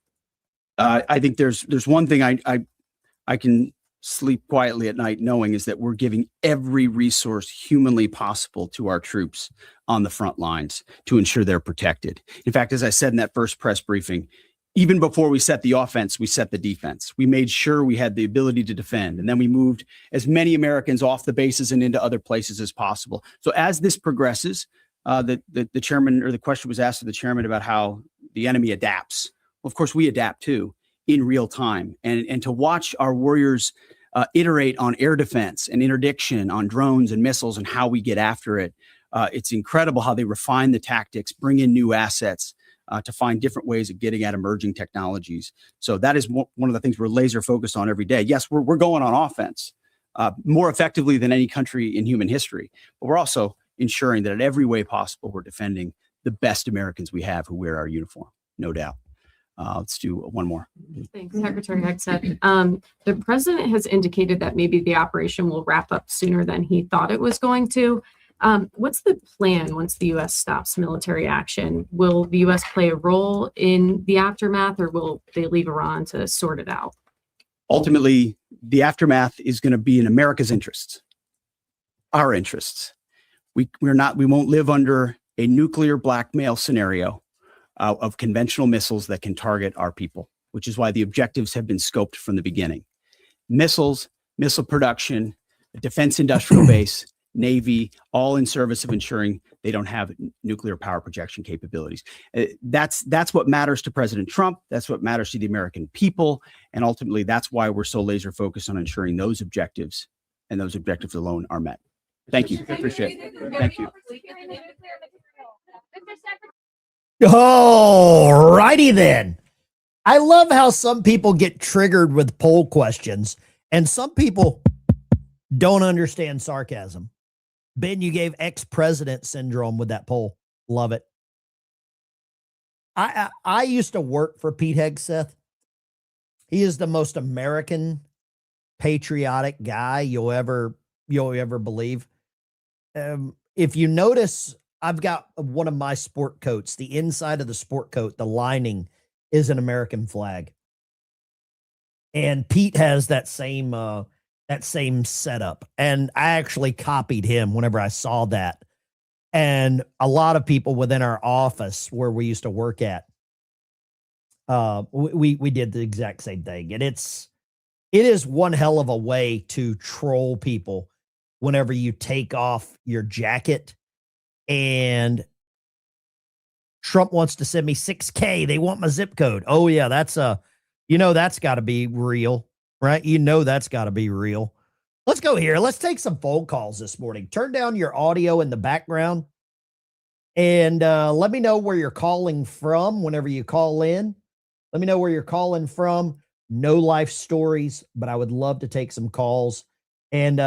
I think there's one thing I can sleep quietly at night knowing is that we're giving every resource humanly possible to our troops on the front lines to ensure they're protected. In fact, as I said in that first press briefing, even before we set the offense, we set the defense. We made sure we had the ability to defend, and then we moved as many Americans off the bases and into other places as possible. So as this progresses, the chairman, or the question was asked to the chairman about how the enemy adapts. Well, of course, we adapt too in real time, and to watch our warriors iterate on air defense and interdiction on drones and missiles and how we get after it. It's incredible how they refine the tactics, bring in new assets to find different ways of getting at emerging technologies. So that is one of the things we're laser focused on every day. Yes, we're going on offense more effectively than any country in human history, but we're also ensuring that in every way possible, we're defending the best Americans we have who wear our uniform, no doubt. Let's do one more. Thanks, Secretary Hegseth. The president has indicated that maybe the operation will wrap up sooner than he thought it was going to. What's the plan once the U.S. stops military action? Will the U.S. play a role in the aftermath, or will they leave Iran to sort it out? Ultimately, the aftermath is going to be in America's interests, our interests. We won't live under a nuclear blackmail scenario of conventional missiles that can target our people, which is why the objectives have been scoped from the beginning. Missiles, missile production, a defense industrial base, Navy, all in service of ensuring they don't have nuclear power projection capabilities. That's what matters to President Trump. That's what matters to the American people. And ultimately, that's why we're so laser focused on ensuring those objectives and those objectives alone are met. Thank you. I appreciate it. Thank you. All righty then. I love how some people get triggered with poll questions and some people Don't understand sarcasm. Ben, you gave ex-president syndrome with that poll. Love it. I used to work for Pete Hegseth. He is the most American, patriotic guy you'll ever believe. If you notice, I've got one of my sport coats. The inside of the sport coat, the lining is an American flag. And Pete has that same setup. And I actually copied him whenever I saw that. And a lot of people within our office where we used to work at, we did the exact same thing. And it is one hell of a way to troll people whenever you take off your jacket and Trump wants to send me $6K. They want my zip code. Oh yeah, that's got to be real, right? That's got to be real. Let's go here. Let's take some phone calls this morning. Turn down your audio in the background and let me know where you're calling from whenever you call in. Let me know where you're calling from. No life stories, but I would love to take some calls. And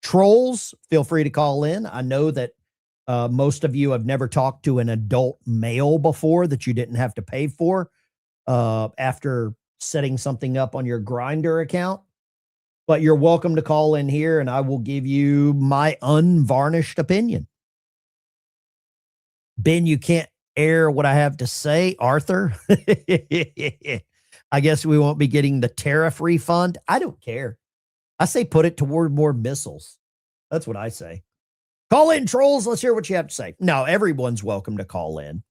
trolls, feel free to call in. I know that most of you have never talked to an adult male before that you didn't have to pay for after setting something up on your Grindr account. But you're welcome to call in here and I will give you my unvarnished opinion. Ben, you can't air what I have to say, Arthur. I guess we won't be getting the tariff refund. I don't care. I say put it toward more missiles. That's what I say. Call in, trolls. Let's hear what you have to say. No, everyone's welcome to call in.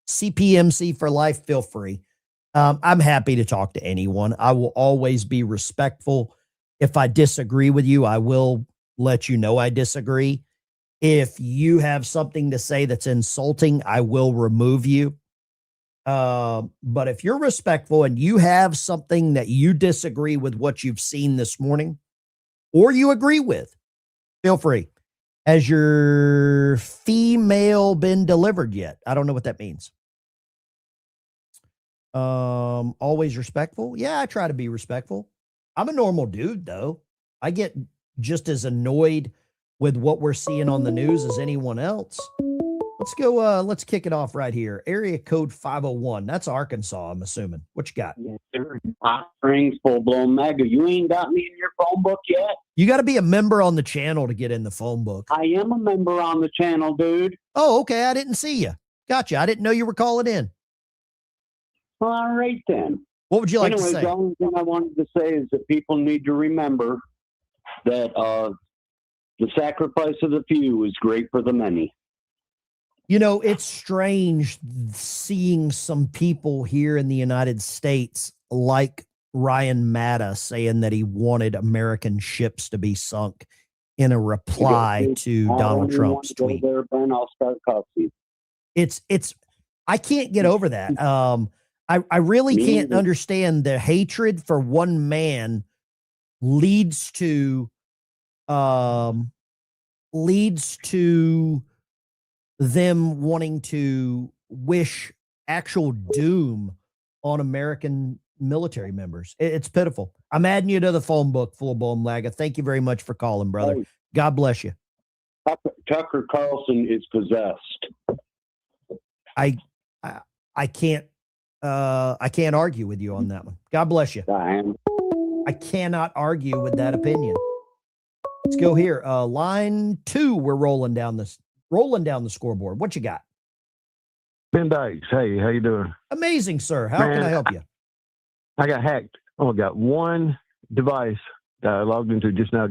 CPMC for life, feel free. I'm happy to talk to anyone. I will always be respectful. If I disagree with you, I will let you know I disagree. If you have something to say that's insulting, I will remove you. But if you're respectful and you have something that you disagree with what you've seen this morning or you agree with, feel free. Has your female been delivered yet? I don't know what that means. Always respectful. Yeah, I try to be respectful. I'm a normal dude though. I get just as annoyed with what we're seeing on the news as anyone else. Let's go. Let's kick it off right here. Area code 501. That's Arkansas, I'm assuming. What you got? Yes, sir. Hot Springs, full-blown mega. You ain't got me in your phone book yet? You got to be a member on the channel to get in the phone book. I am a member on the channel, dude. Oh, okay. I didn't see you. Gotcha. I didn't know you were calling in. Well, all right, then. What would you like to say? The only thing I wanted to say is that people need to remember that the sacrifice of the few is great for the many. You know, it's strange seeing some people here in the United States like Ryan Matta saying that he wanted American ships to be sunk in a reply to Donald Trump's tweet. I'll start coffee. It's I can't get over that. I really can't understand the hatred for one man leads to them wanting to wish actual doom on American military members. It's pitiful. I'm adding you to the phone book, full-blown Laga. Thank you very much for calling, brother. Hey. God bless you. Tucker Carlson is possessed. I can't argue with you on that one. God bless you. I cannot argue with that opinion. Let's go here. Line 2, we're rolling down the scoreboard. What you got? Ben Dykes. Hey, how you doing? Amazing, sir. How can I help you? I got hacked. I got one device that I logged into just now.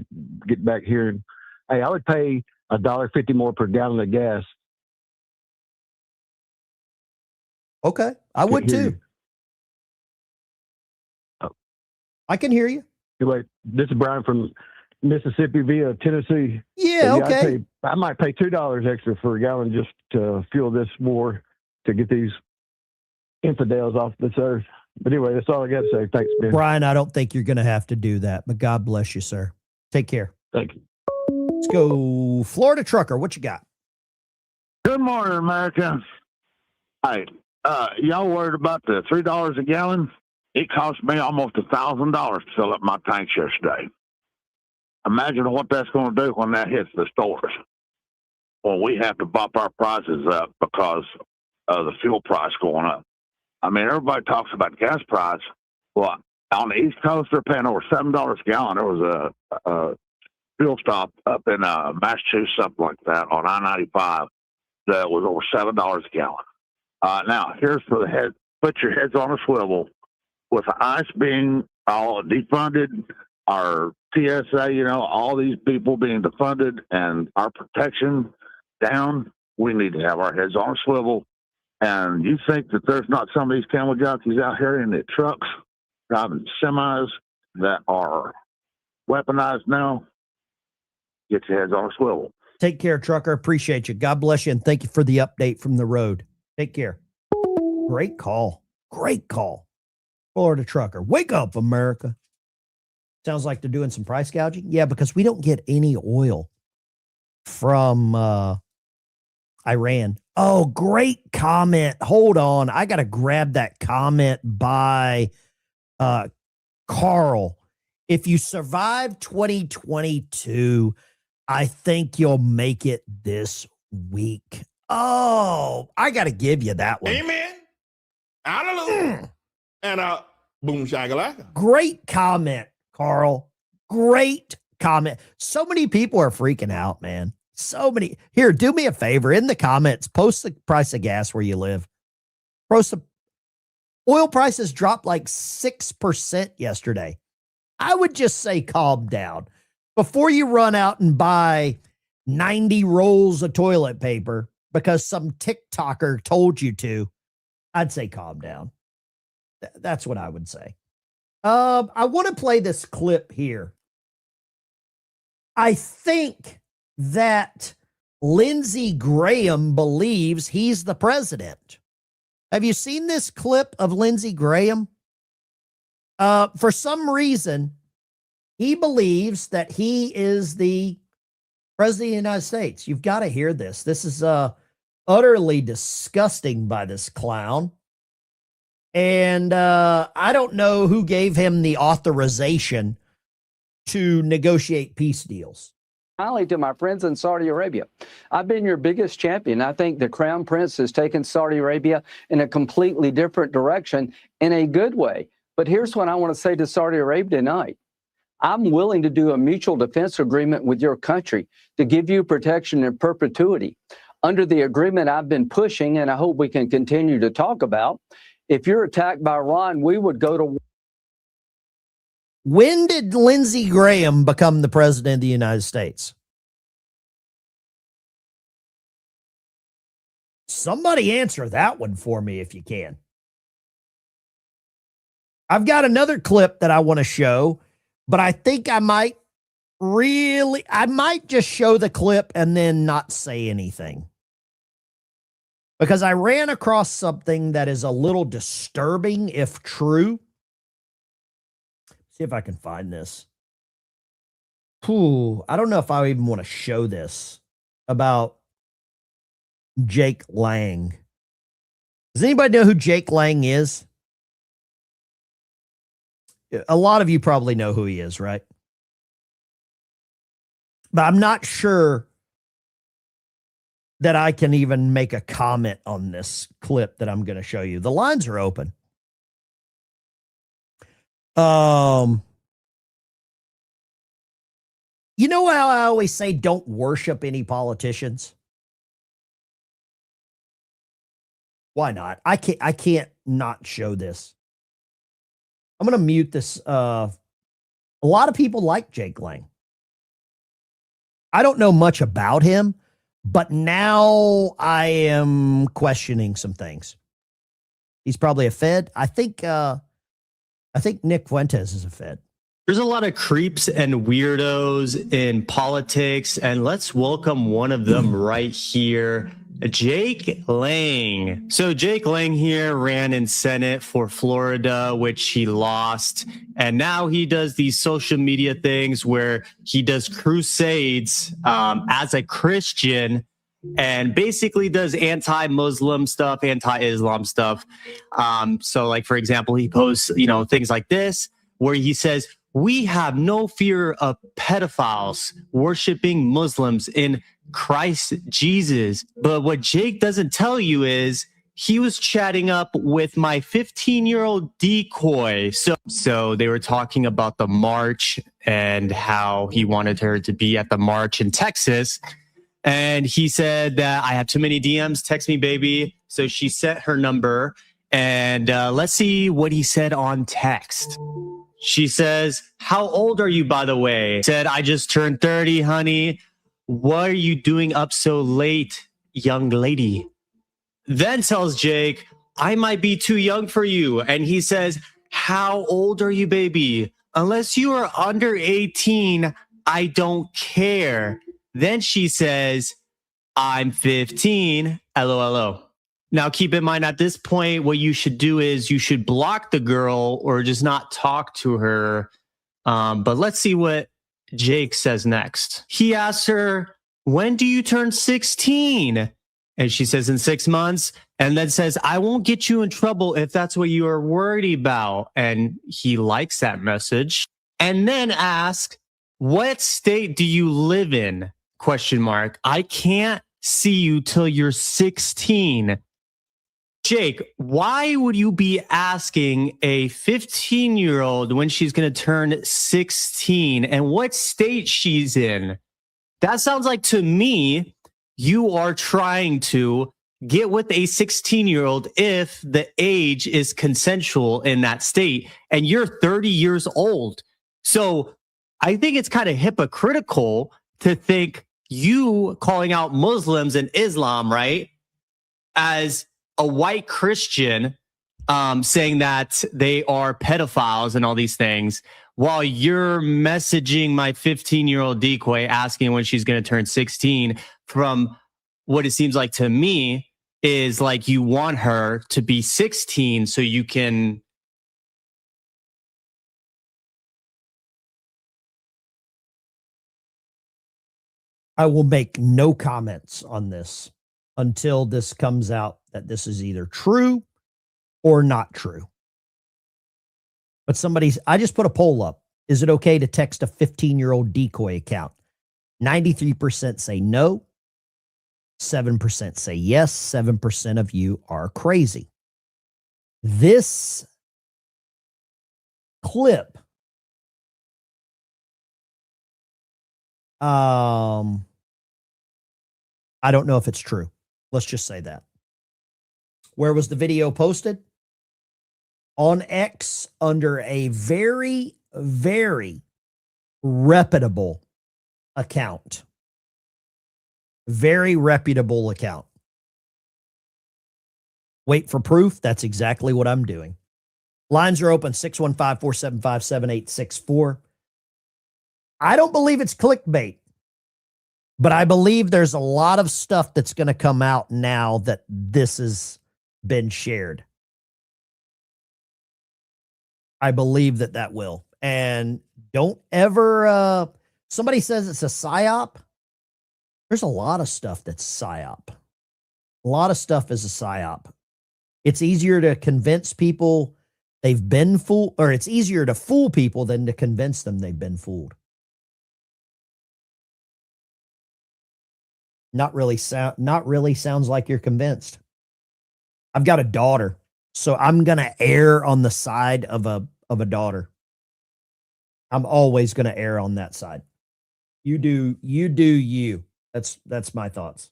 Get back here, and hey, I would pay $1.50 more per gallon of gas. Okay, I would too. I can hear you. Anyway, this is Brian from Mississippi via Tennessee. Yeah, okay. I might pay $2 extra for a gallon just to fuel this more to get these infidels off this earth. But anyway, that's all I got to say. Thanks, Ben. Brian, I don't think you're going to have to do that, but God bless you, sir. Take care. Thank you. Let's go Florida Trucker. What you got? Good morning, America. Hey, y'all worried about the $3 a gallon? It cost me almost $1,000 to fill up my tanks yesterday. Imagine what that's going to do when that hits the stores. Well, we have to bump our prices up because of the fuel price going up. I mean, everybody talks about gas price. Well, on the East Coast, they're paying over $7 a gallon. There was a fuel stop up in Massachusetts, something like that, on I-95 that was over $7 a gallon. Now, here's for the head. Put your heads on a swivel. With the ICE being all defunded, our TSA, all these people being defunded, and our protection down, we need to have our heads on a swivel. And you think that there's not some of these camel jockeys out here in the trucks driving semis that are weaponized now? Get your heads on a swivel. Take care, trucker. Appreciate you. God bless you. And thank you for the update from the road. Take care. Great call. Great call. Florida trucker. Wake up, America. Sounds like they're doing some price gouging. Yeah, because we don't get any oil from Iran. Oh, great comment. Hold on. I got to grab that comment by Carl. If you survive 2022, I think you'll make it this week. Oh, I got to give you that one. Amen. Hallelujah. And boom shakalaka. Great comment, Carl. Great comment. So many people are freaking out, man. So many. Here, do me a favor. In the comments, post the price of gas where you live. Post the oil prices dropped like 6% yesterday. I would just say calm down. Before you run out and buy 90 rolls of toilet paper because some TikToker told you to, I'd say calm down. That's what I would say. I want to play this clip here. I think that Lindsey Graham believes he's the president. Have you seen this clip of Lindsey Graham? For some reason, he believes that he is the president of the United States. You've got to hear this. This is utterly disgusting by this clown. And I don't know who gave him the authorization to negotiate peace deals. Finally, to my friends in Saudi Arabia, I've been your biggest champion. I think the Crown Prince has taken Saudi Arabia in a completely different direction in a good way. But here's what I want to say to Saudi Arabia tonight. I'm willing to do a mutual defense agreement with your country to give you protection in perpetuity. Under the agreement I've been pushing, and I hope we can continue to talk about, if you're attacked by Iran, we would go to war. When did Lindsey Graham become the president of the United States? Somebody answer that one for me if you can. I've got another clip that I want to show, but I think I might just show the clip and then not say anything. Because I ran across something that is a little disturbing if true. See if I can find this. I don't know if I even want to show this about Jake Lang. Does anybody know who Jake Lang is? A lot of you probably know who he is, right? But I'm not sure that I can even make a comment on this clip that I'm going to show you. The lines are open. You know how I always say don't worship any politicians? Why not? I can't not show this. I'm going to mute this. A lot of people like Jake Lang. I don't know much about him, but now I am questioning some things. He's probably a Fed. I think Nick Fuentes is a Fed. There's a lot of creeps and weirdos in politics, and let's welcome one of them right here, Jake Lang. So Jake Lang here ran in Senate for Florida, which he lost. And now he does these social media things where he does crusades as a Christian and basically does anti-Muslim stuff, anti-Islam stuff. So like, for example, he posts, things like this, where he says, we have no fear of pedophiles worshiping Muslims in Christ Jesus. But what Jake doesn't tell you is he was chatting up with my 15-year-old decoy. So they were talking about the march and how he wanted her to be at the march in Texas. And he said that I have too many DMs, text me, baby. So she sent her number. And let's see what he said on text. She says, how old are you, by the way? Said, I just turned 30, honey. What are you doing up so late, young lady? Then tells Jake, I might be too young for you. And he says, how old are you, baby? Unless you are under 18, I don't care. Then she says, I'm 15, LOLO. Now, keep in mind, at this point, what you should do is you should block the girl or just not talk to her. But let's see what Jake says next. He asks her, when do you turn 16? And she says, in 6 months. And then says, I won't get you in trouble if that's what you are worried about. And he likes that message. And then asks, what state do you live in? Question mark. I can't see you till you're 16. Jake, why would you be asking a 15-year-old when she's going to turn 16 and what state she's in? That sounds like, to me, you are trying to get with a 16-year-old if the age is consensual in that state and you're 30 years old. So I think it's kind of hypocritical to think you calling out Muslims and Islam, right, as a white Christian, saying that they are pedophiles and all these things, while you're messaging my 15-year-old decoy asking when she's going to turn 16, from what it seems like to me is like you want her to be 16 so you can. I will make no comments on this until this comes out that this is either true or not true. But I just put a poll up. Is it okay to text a 15-year-old decoy account? 93% say no. 7% say yes. 7% of you are crazy. This clip, I don't know if it's true. Let's just say that. Where was the video posted? On X, under a very, very reputable account. Very reputable account. Wait for proof. That's exactly what I'm doing. Lines are open, 615-475-7864. I don't believe it's clickbait, but I believe there's a lot of stuff that's going to come out now that this has been shared. I believe that will. And don't ever, somebody says it's a psyop. There's a lot of stuff that's psyop. A lot of stuff is a psyop. It's easier to convince people they've been fooled, or it's easier to fool people than to convince them they've been fooled. Not really sounds like you're convinced. I've got a daughter, so I'm going to err on the side of a daughter. I'm always going to err on that side. You do you. That's my thoughts.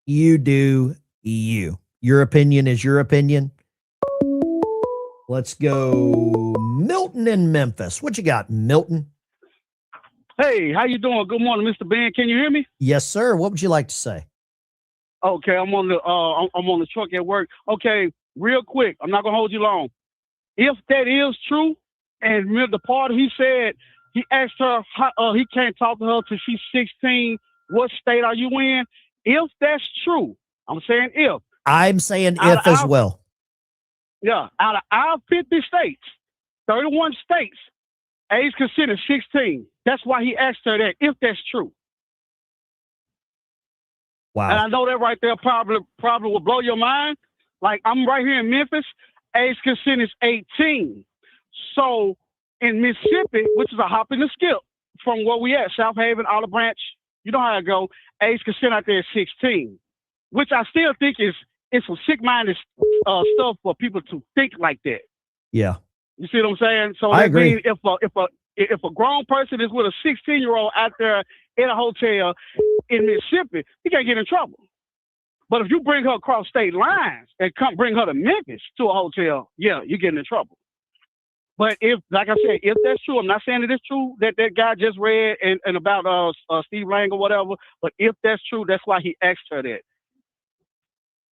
You do you. Your opinion is your opinion. Let's go Milton in Memphis. What you got, Milton? Hey, how you doing? Good morning, Mr. Ben. Can you hear me? Yes, sir. What would you like to say? Okay, I'm on the truck at work. Okay, real quick. I'm not gonna hold you long. If that is true, and remember the part he said he asked her he can't talk to her till she's 16. What state are you in? If that's true, I'm saying if. I'm saying if as well. Yeah, out of our 50 states, 31 states, age considered 16. That's why he asked her that, if that's true. Wow. And I know that right there probably will blow your mind. Like, I'm right here in Memphis, age consent is 18. So in Mississippi, which is a hop and a skip from where we at, South Haven, Olive Branch, you know how I go, age consent out there is 16, which I still think is some sick-minded stuff for people to think like that. Yeah. You see what I'm saying? So I that agree. means if a grown person is with a 16-year-old out there in a hotel in Mississippi, he can't get in trouble. But if you bring her across state lines and bring her to Memphis to a hotel, yeah, you're getting in trouble. But if, like I said, if that's true, I'm not saying that it's true that guy just read and about Steve Lang or whatever. But if that's true, that's why he asked her that.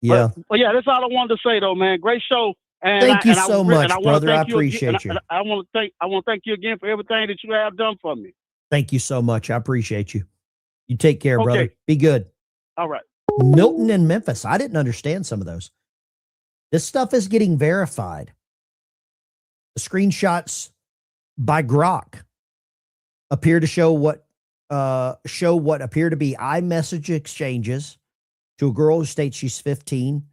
Yeah. But yeah, that's all I wanted to say though, man. Great show. And Thank you so much, brother. I appreciate you. I want to thank you again for everything that you have done for me. Thank you so much. I appreciate you. You take care, brother. Okay. Be good. All right. Milton and Memphis. I didn't understand some of those. This stuff is getting verified. The screenshots by Grok appear to show what appear to be iMessage exchanges to a girl who states she's 15.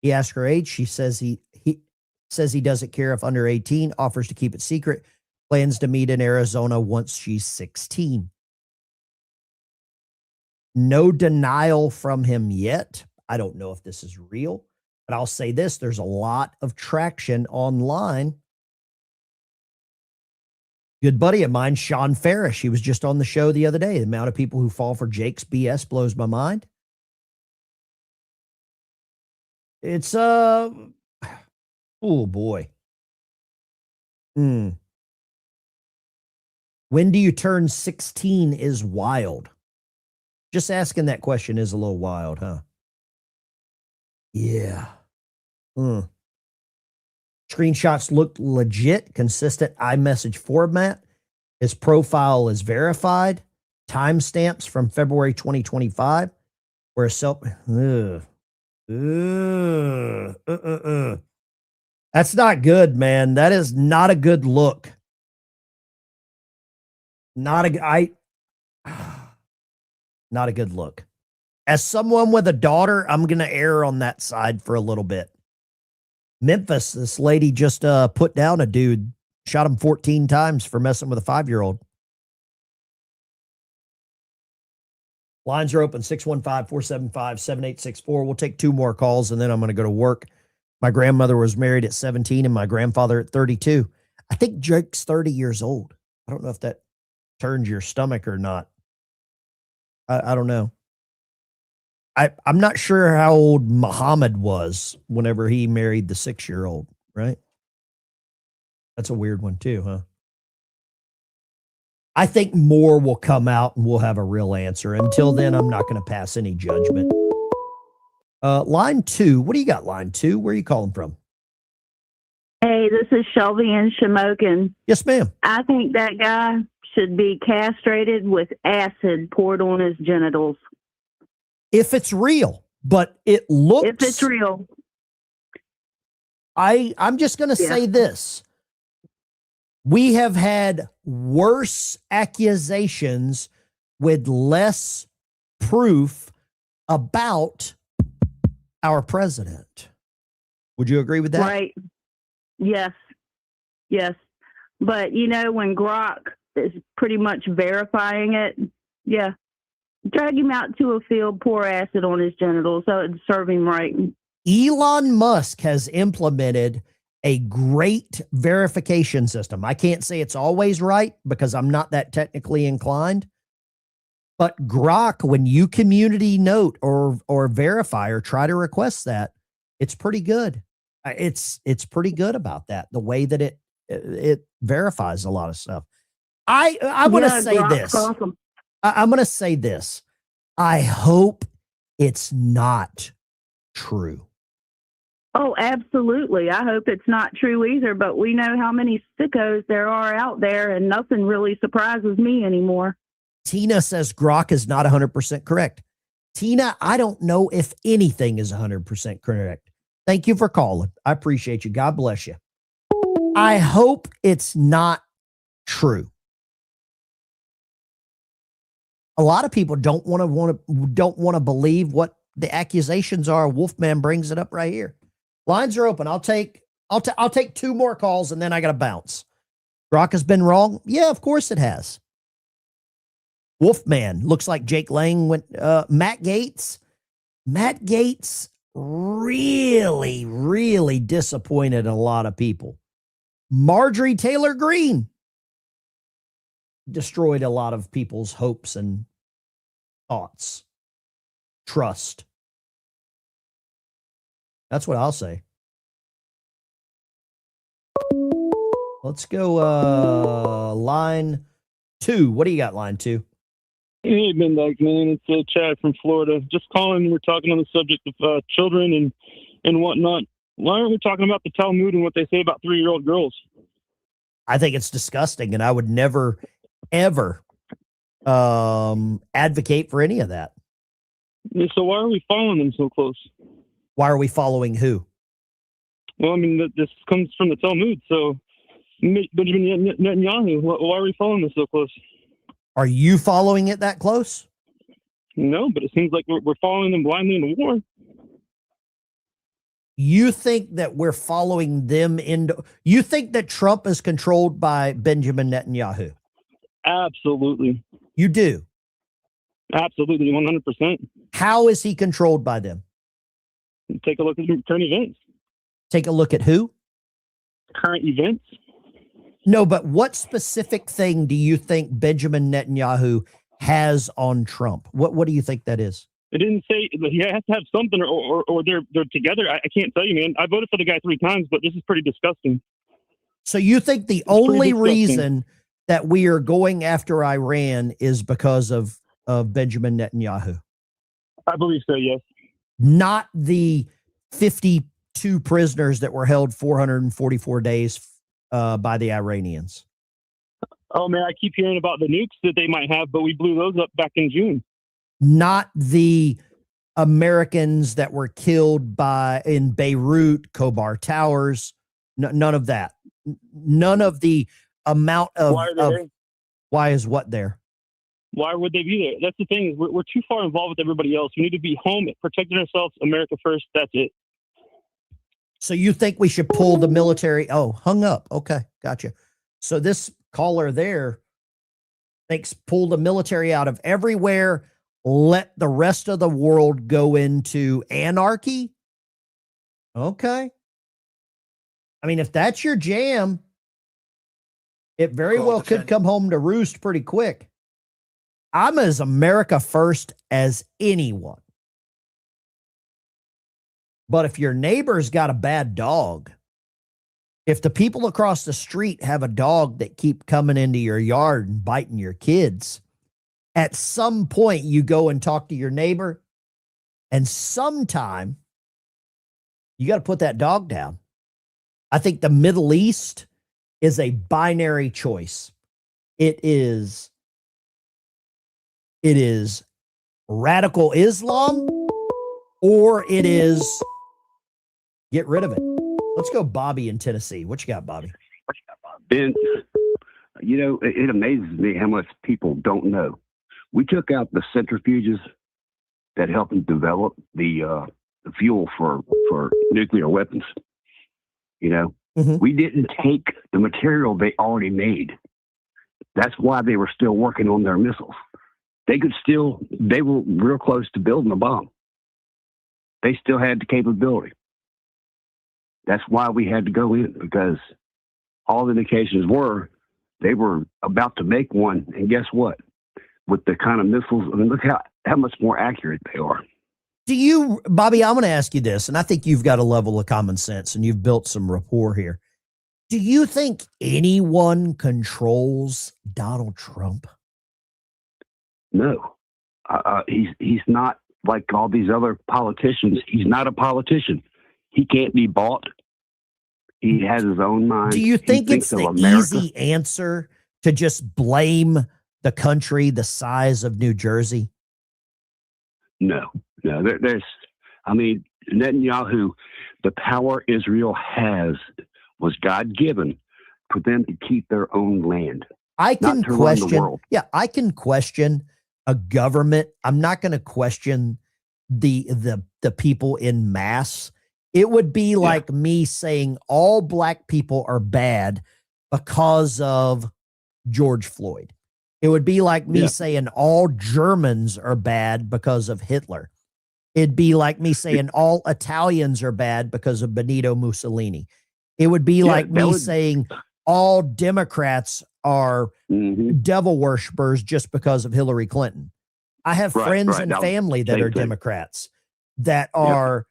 He asked her age. She says he says he doesn't care if under 18, offers to keep it secret, plans to meet in Arizona once she's 16. No denial from him yet. I don't know if this is real, but I'll say this. There's a lot of traction online. Good buddy of mine, Sean Farish, he was just on the show the other day. The amount of people who fall for Jake's BS blows my mind. It's oh boy. When do you turn 16 is wild. Just asking that question is a little wild, huh? Yeah. Screenshots looked legit, consistent iMessage format. His profile is verified. Timestamps from February 2025. Where That's not good, man. That is not a good look. Not a good look. As someone with a daughter, I'm going to err on that side for a little bit. Memphis, this lady just put down a dude, shot him 14 times for messing with a 5-year-old. Lines are open, 615-475-7864. We'll take 2 more calls, and then I'm going to go to work. My grandmother was married at 17 and my grandfather at 32. I think Jake's 30 years old. I don't know if that turns your stomach or not. I don't know. I'm not sure how old Muhammad was whenever he married the 6-year-old, right? That's a weird one too, huh? I think more will come out and we'll have a real answer. Until then, I'm not going to pass any judgment. Line 2. What do you got, line 2? Where are you calling from? Hey, this is Shelby in Shamokin. Yes, ma'am. I think that guy should be castrated with acid poured on his genitals. If it's real, but it looks... If it's real. I'm just going to say this. We have had worse accusations with less proof about our president. Would you agree with that? Right. Yes. Yes. But, you know, when Grok is pretty much verifying it, yeah. Drag him out to a field, pour acid on his genitals, so it'd serve him right. Elon Musk has implemented a great verification system. I can't say it's always right because I'm not that technically inclined. But Grok, when you community note or verify or try to request that, it's pretty good. It's pretty good about that. The way that it verifies a lot of stuff. I want to say this. Awesome. I'm going to say this. I hope it's not true. Oh, absolutely. I hope it's not true either, but we know how many sickos there are out there, and nothing really surprises me anymore. Tina says Grok is not 100% correct. Tina, I don't know if anything is 100% correct. Thank you for calling. I appreciate you. God bless you. I hope it's not true. A lot of people don't want to believe what the accusations are. Wolfman brings it up right here. Lines are open. I'll take 2 more calls and then I got to bounce. Grok has been wrong? Yeah, of course it has. Wolfman looks like Jake Lang went. Matt Gaetz really, really disappointed a lot of people. Marjorie Taylor Greene destroyed a lot of people's hopes and thoughts. Trust. That's what I'll say. Let's go line 2. What do you got, line 2? Hey, Ben Dykes, man. It's Chad from Florida. Just calling. We're talking on the subject of children and whatnot. Why aren't we talking about the Talmud and what they say about 3-year-old girls? I think it's disgusting, and I would never, ever advocate for any of that. So why are we following them so close? Why are we following who? Well, I mean, this comes from the Talmud. So Benjamin Netanyahu, why are we following this so close? Are you following it that close? No, but it seems like we're following them blindly in the war. You think that we're following them into... You think that Trump is controlled by Benjamin Netanyahu? Absolutely. You do? Absolutely, 100%. How is he controlled by them? Take a look at current events. Take a look at who? Current events. No, but what specific thing do you think Benjamin Netanyahu has on Trump? What do you think that is? It didn't say he has to have something, or they're together. I can't tell you, man. I voted for the guy 3 times, but this is pretty disgusting. So you think the only reason that we are going after Iran is because of Benjamin Netanyahu? I believe so, yes. Not the 52 prisoners that were held 444 days by the Iranians. Oh, man, I keep hearing about the nukes that they might have, but we blew those up back in June. Not the Americans that were killed in Beirut, Khobar Towers. None of that. None of the amount of... Why are they there? Why is what there? Why would they be there? That's the thing. We're too far involved with everybody else. We need to be home, protecting ourselves, America first. That's it. So you think we should pull the military? Oh, hung up. Okay, gotcha. So this caller there thinks pull the military out of everywhere, let the rest of the world go into anarchy? Okay. I mean, if that's your jam, it very well could come home to roost pretty quick. I'm as America first as anyone. But if your neighbor's got a bad dog, if the people across the street have a dog that keep coming into your yard and biting your kids, at some point you go and talk to your neighbor, and sometime you got to put that dog down. I think the Middle East is a binary choice. It is radical Islam, or it is get rid of it. Let's go Bobby in Tennessee. What you got, Bobby? Ben, you know, it amazes me how much people don't know. We took out the centrifuges that helped them develop the fuel for nuclear weapons. You know, we didn't take the material they already made. That's why they were still working on their missiles. They were real close to building a bomb. They still had the capability. That's why we had to go in, because all the indications were they were about to make one. And guess what? With the kind of missiles, I mean, look how much more accurate they are. Do you, Bobby, I'm going to ask you this, and I think you've got a level of common sense and you've built some rapport here. Do you think anyone controls Donald Trump? No. He's not like all these other politicians. He's not a politician. He can't be bought. He has his own mind. Do you think it's the easy answer to just blame the country the size of New Jersey? No. I mean, Netanyahu, the power Israel has was God-given for them to keep their own land. I can question. Yeah, I can question a government. I'm not going to question the people in mass. It would be like me saying all black people are bad because of George Floyd. It would be like me saying all Germans are bad because of Hitler. It'd be like me saying all Italians are bad because of Benito Mussolini. It would be like me saying all Democrats are devil worshippers just because of Hillary Clinton. I have friends and family that are Democrats that are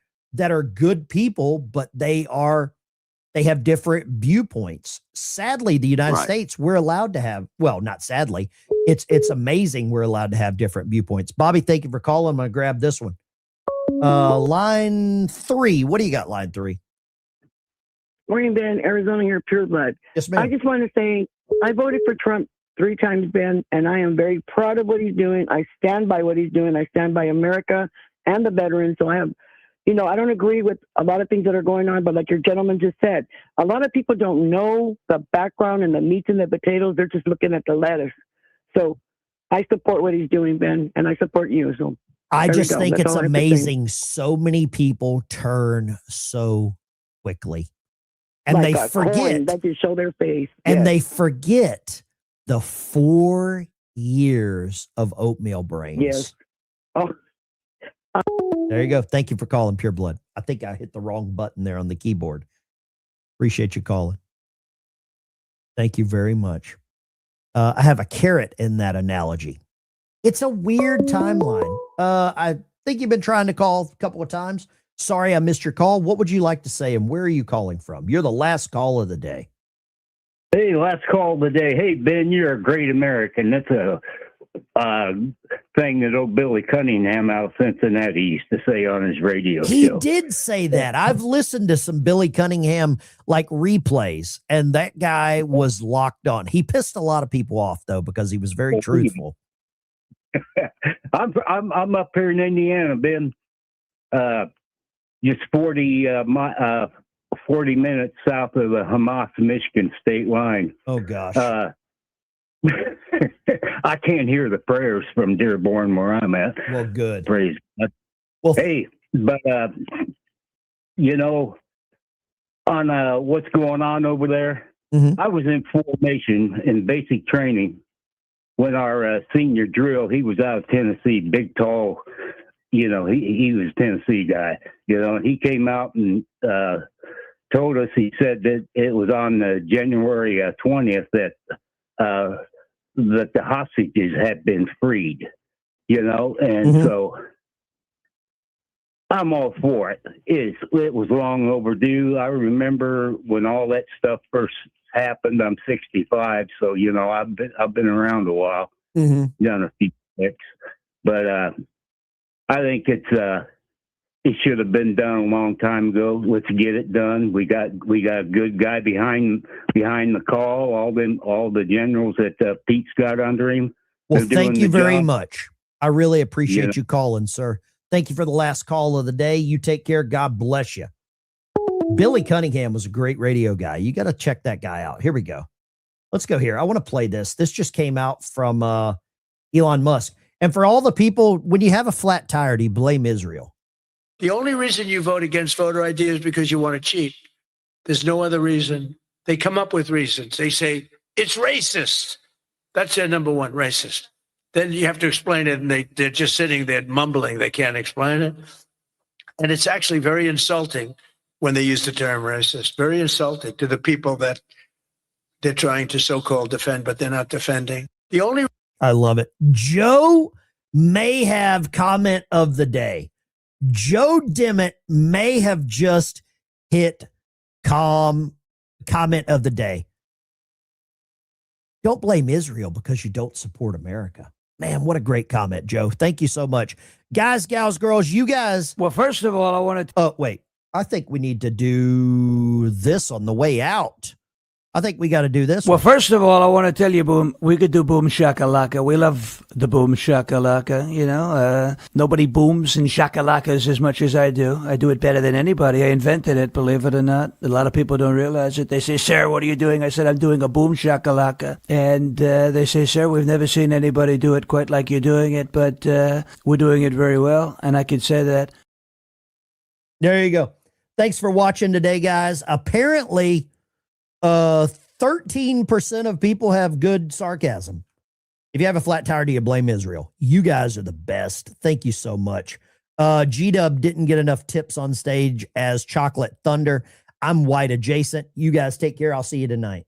good people, but they have different viewpoints. Sadly, the United States, we're allowed to have, well, not sadly, it's amazing we're allowed to have different viewpoints. Bobby, thank you for calling. I'm going to grab this one. Line 3. What do you got, line 3? Morning, Ben. Arizona here, pure blood. Yes, ma'am. I just want to say I voted for Trump 3 times, Ben, and I am very proud of what he's doing. I stand by what he's doing. I stand by America and the veterans. So I have, I don't agree with a lot of things that are going on, but like your gentleman just said, a lot of people don't know the background and the meat and the potatoes. They're just looking at the lettuce. So I support what he's doing, Ben, and I support you. So I just think it's amazing. So many people turn so quickly. And like they forget that just show their face. And they forget the 4 years of oatmeal brains. Yes. Oh. There you go. Thank you for calling, Pure Blood. I think I hit the wrong button there on the keyboard. Appreciate you calling. Thank you very much. I have a carrot in that analogy. It's a weird timeline. I think you've been trying to call a couple of times. Sorry, I missed your call. What would you like to say, and where are you calling from? You're the last call of the day. Hey, last call of the day. Hey, Ben, you're a great American. That's a thing that old Billy Cunningham out of Cincinnati used to say on his radio He show. did say that. I've listened to some Billy Cunningham like replays, and that guy was locked on. He pissed a lot of people off though because he was very truthful. I'm up here in Indiana, Ben. Just 40 minutes south of the Hamas-Michigan state line. Oh, gosh. I can't hear the prayers from Dearborn where I'm at. Well, good. Praise God. Well, hey, but, on what's going on over there, I was in formation in basic training when our senior drill, he was out of Tennessee, big, tall, he was a Tennessee guy, and he came out and told us, he said that it was on January 20th that the hostages had been freed, and so I'm all for it. It was long overdue. I remember when all that stuff first happened. I'm 65, so I've been around a while, done a few things, but I think it should have been done a long time ago. Let's get it done. We got a good guy behind the call. All the generals that Pete's got under him. Well, thank you very much. I really appreciate you calling, sir. Thank you for the last call of the day. You take care. God bless you. Billy Cunningham was a great radio guy. You got to check that guy out. Here we go. Let's go here. I want to play this. This just came out from Elon Musk. And for all the people, when you have a flat tire, do you blame Israel? The only reason you vote against voter ID is because you want to cheat. There's no other reason. They come up with reasons. They say, it's racist. That's their number one, racist. Then you have to explain it, and they're just sitting there mumbling. They can't explain it. And it's actually very insulting when they use the term racist. Very insulting to the people that they're trying to so-called defend, but they're not defending. The only... I love it. Joe may have comment of the day. Joe Dimmitt may have just hit comment of the day. Don't blame Israel because you don't support America. Man, what a great comment, Joe. Thank you so much. Guys, gals, girls, you guys. Well, first of all, I want to... Oh, wait. I think we need to do this on the way out. I think we got to do this. Well, first of all, I want to tell you, Boom, we could do Boom Shakalaka. We love the Boom Shakalaka, Nobody booms and shakalakas as much as I do. I do it better than anybody. I invented it, believe it or not. A lot of people don't realize it. They say, sir, what are you doing? I said, I'm doing a Boom Shakalaka. And they say, sir, we've never seen anybody do it quite like you're doing it, but we're doing it very well. And I can say that. There you go. Thanks for watching today, guys. Apparently, 30 13% of people have good sarcasm. If you have a flat tire, do you blame Israel? You guys are the best. Thank you so much. G-Dub didn't get enough tips on stage as Chocolate Thunder. I'm white adjacent. You guys take care. I'll see you tonight.